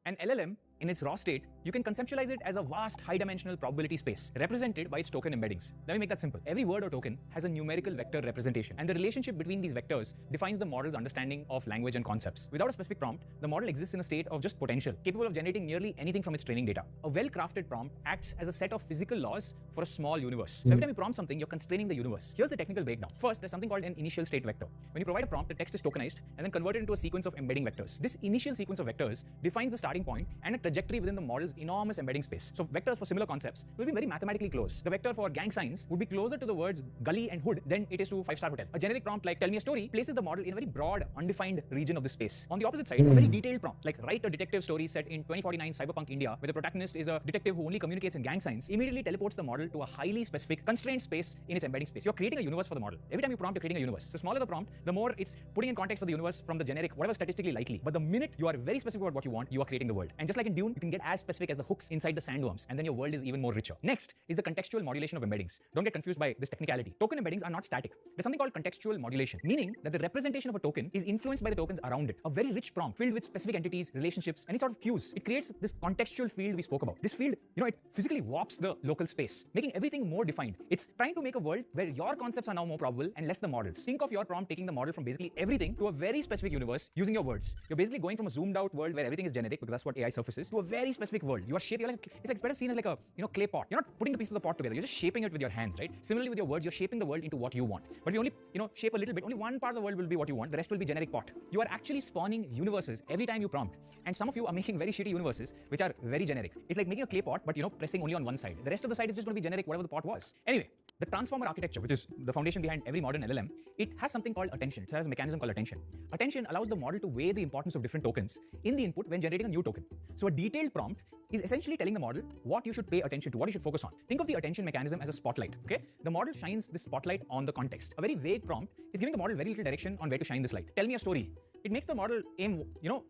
Speaker 16: An LLM, in its raw state, you can conceptualize it as a vast high-dimensional probability space represented by its token embeddings. Let me make that simple. Every word or token has a numerical vector representation, and the relationship between these vectors defines the model's understanding of language and concepts. Without a specific prompt, the model exists in a state of just potential, capable of generating nearly anything from its training data. A well-crafted prompt acts as a set of physical laws for a small universe. So every time you prompt something, you're constraining the universe. Here's the technical breakdown. First, there's something called an initial state vector. When you provide a prompt, the text is tokenized and then converted into a sequence of embedding vectors. This initial sequence of vectors defines the starting point and a trajectory within the model's enormous embedding space. So vectors for similar concepts will be very mathematically close. The vector for gang signs would be closer to the words gully and hood than it is to 5-star hotel. A generic prompt like tell me a story places the model in a very broad, undefined region of the space. On the opposite side, a very detailed prompt like write a detective story set in 2049 cyberpunk India where the protagonist is a detective who only communicates in gang signs immediately teleports the model to a highly specific constrained space in its embedding space. You're creating a universe for the model. Every time you prompt, you're creating a universe. So smaller the prompt, the more it's putting in context for the universe from the generic, whatever statistically likely. But the minute you are very specific about what you want, you are creating the world. And just like in Dune, you can get as specific as the hooks inside the sandworms, and then your world is even more richer. Next is the contextual modulation of embeddings. Don't get confused by this technicality. Token embeddings are not static. There's something called contextual modulation, meaning that the representation of a token is influenced by the tokens around it. A very rich prompt filled with specific entities, relationships, any sort of cues. It creates this contextual field we spoke about. This field, it physically warps the local space, making everything more defined. It's trying to make a world where your concepts are now more probable and less the models. Think of your prompt taking the model from basically everything to a very specific universe using your words. You're basically going from a zoomed out world where everything is generic, because that's what AI surfaces, to a very specific world. You are shaping, it's better seen as like a clay pot. You're not putting the pieces of the pot together. You're just shaping it with your hands, right? Similarly with your words, you're shaping the world into what you want. But if you only shape a little bit, only one part of the world will be what you want. The rest will be generic pot. You are actually spawning universes every time you prompt. And some of you are making very shitty universes which are very generic. It's like making a clay pot, but pressing only on one side. The rest of the side is just going to be generic, whatever the pot was. Anyway, the transformer architecture, which is the foundation behind every modern LLM, it has something called attention. It has a mechanism called attention. Attention allows the model to weigh the importance of different tokens in the input when generating a new token. So a detailed prompt is essentially telling the model what you should pay attention to, what you should focus on. Think of the attention mechanism as a spotlight, okay? The model shines this spotlight on the context. A very vague prompt is giving the model very little direction on where to shine this light. Tell me a story. It makes the model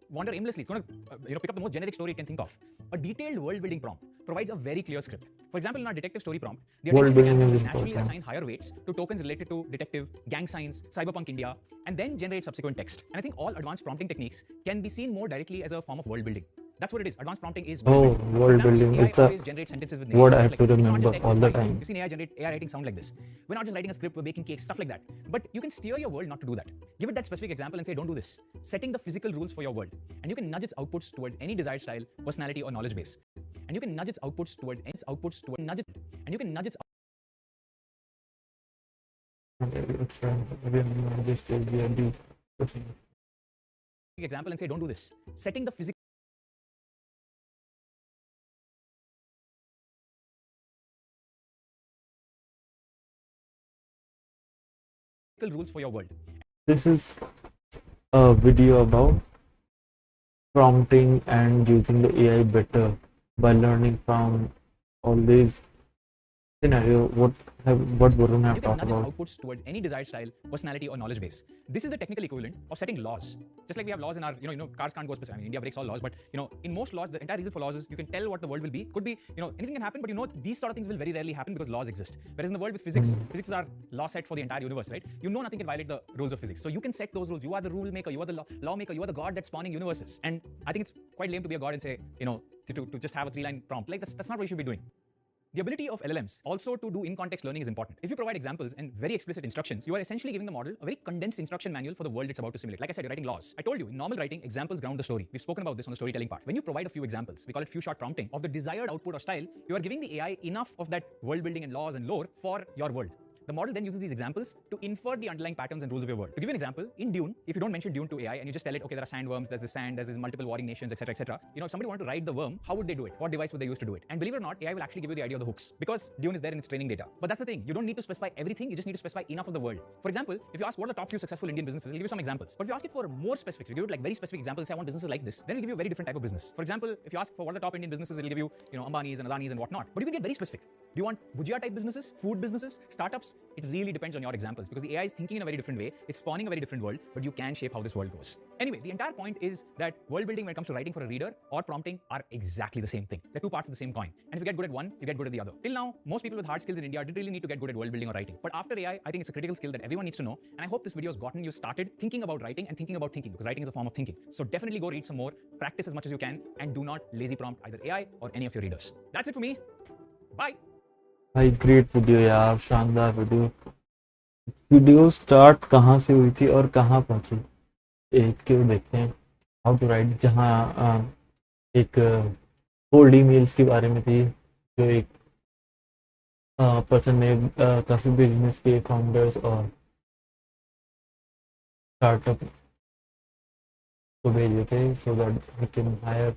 Speaker 16: wander aimlessly. It's going to pick up the most generic story it can think of. A detailed world-building prompt provides a very clear script. For example, in our detective story prompt, the
Speaker 1: World
Speaker 16: attention
Speaker 1: building
Speaker 16: mechanism
Speaker 1: is
Speaker 16: will naturally
Speaker 1: important.
Speaker 16: assign higher weights to tokens related to detective, gang signs, cyberpunk India, and then generate subsequent text. And I think all advanced prompting techniques can be seen more directly as a form of world building. That's what it is. Advanced prompting is world building. For
Speaker 1: world
Speaker 16: example,
Speaker 1: building
Speaker 16: AI
Speaker 1: is the
Speaker 16: always generates sentences with names.
Speaker 1: word I
Speaker 16: stuff
Speaker 1: have
Speaker 16: like,
Speaker 1: to
Speaker 16: it's not
Speaker 1: remember
Speaker 16: just X
Speaker 1: all
Speaker 16: is
Speaker 1: the
Speaker 16: Y.
Speaker 1: time.
Speaker 16: You've seen AI writing sound like this. We're not just writing a script, we're baking cakes, stuff like that. But you can steer your world not to do that. Give it that specific example and say, don't do this. Setting the physical rules for your world. And you can nudge its outputs towards any desired style, personality, or knowledge base. And you can nudge its outputs towards nudge it, and you can nudge its example and say, don't do this. Setting the physical rules for your world.
Speaker 1: This is a video about prompting and using the AI better by learning from all these scenario. What Varun have
Speaker 16: You can
Speaker 1: talked
Speaker 16: nudge its
Speaker 1: about.
Speaker 16: outputs towards any desired style, personality, or knowledge base. This is the technical equivalent of setting laws. Just like we have laws in our, cars can't go specific. I mean, India breaks all laws, but in most laws, the entire reason for laws is you can tell what the world will be. Could be, anything can happen, but these sort of things will very rarely happen because laws exist. Whereas in the world with physics, physics is our law set for the entire universe, right? Nothing can violate the rules of physics. So you can set those rules. You are the rule maker. You are the lawmaker. You are the god that's spawning universes. And I think it's quite lame to be a god and say, to just have a 3-line prompt. Like that's not what you should be doing. The ability of LLMs also to do in-context learning is important. If you provide examples and very explicit instructions, you are essentially giving the model a very condensed instruction manual for the world it's about to simulate. Like I said, you're writing laws. I told you, in normal writing, examples ground the story. We've spoken about this on the storytelling part. When you provide a few examples, we call it few-shot prompting, of the desired output or style, you are giving the AI enough of that world building and laws and lore for your world. The model then uses these examples to infer the underlying patterns and rules of your world. To give you an example, in Dune, if you don't mention Dune to AI and you just tell it, okay, there are sandworms, there's this sand, there's multiple warring nations, etc., etc. If somebody wanted to ride the worm, how would they do it? What device would they use to do it? And believe it or not, AI will actually give you the idea of the hooks because Dune is there in its training data. But that's the thing, you don't need to specify everything, you just need to specify enough of the world. For example, if you ask what are the top few successful Indian businesses, it'll give you some examples. But if you ask it for more specifics, if you give it like very specific examples, say I want businesses like this, then it'll give you a very different type of business. For example, if you ask for what are the top Indian businesses, it'll give you, Ambani's and Adani's and whatnot. But you can get very specific. Do you want bhujia type businesses, food businesses, startups? It really depends on your examples because the AI is thinking in a very different way, it's spawning a very different world, but you can shape how this world goes. Anyway, the entire point is that world building when it comes to writing for a reader or prompting are exactly the same thing. They're two parts of the same coin. And if you get good at one, you get good at the other. Till now, most people with hard skills in India didn't really need to get good at world building or writing. But after AI, I think it's a critical skill that everyone needs to know. And I hope this video has gotten you started thinking about writing and thinking about thinking because writing is a form of thinking. So definitely go read some more, practice as much as you can, and do not lazy prompt either AI or any of your readers. That's it for me. Bye.
Speaker 1: भाई great video यार, शानदार video start कहाँ से हुई थी और कहाँ पहुँची एक के देखते हैं। हाउ टू राइट, जहाँ एक कोल्ड ईमेल्स के बारे में थी जो एक पर्सन ने काफ़ी बिजनेस के फाउंडर्स और स्टार्टअप को भेजे थे so that he can hire.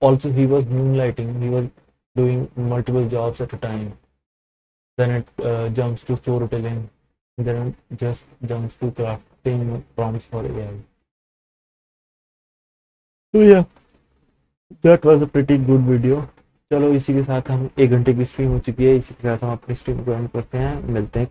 Speaker 1: Also he was moonlighting, he was doing multiple jobs at a time. Then it jumps to storytelling, then it just jumps to crafting prompts for AI. So yeah, that was a pretty good video. चलो इसी के साथ हम 1 घंटे की stream हो चुकी है, इसी के साथ हम अपनी स्ट्रीम को एंड करते हैं। मिलते हैं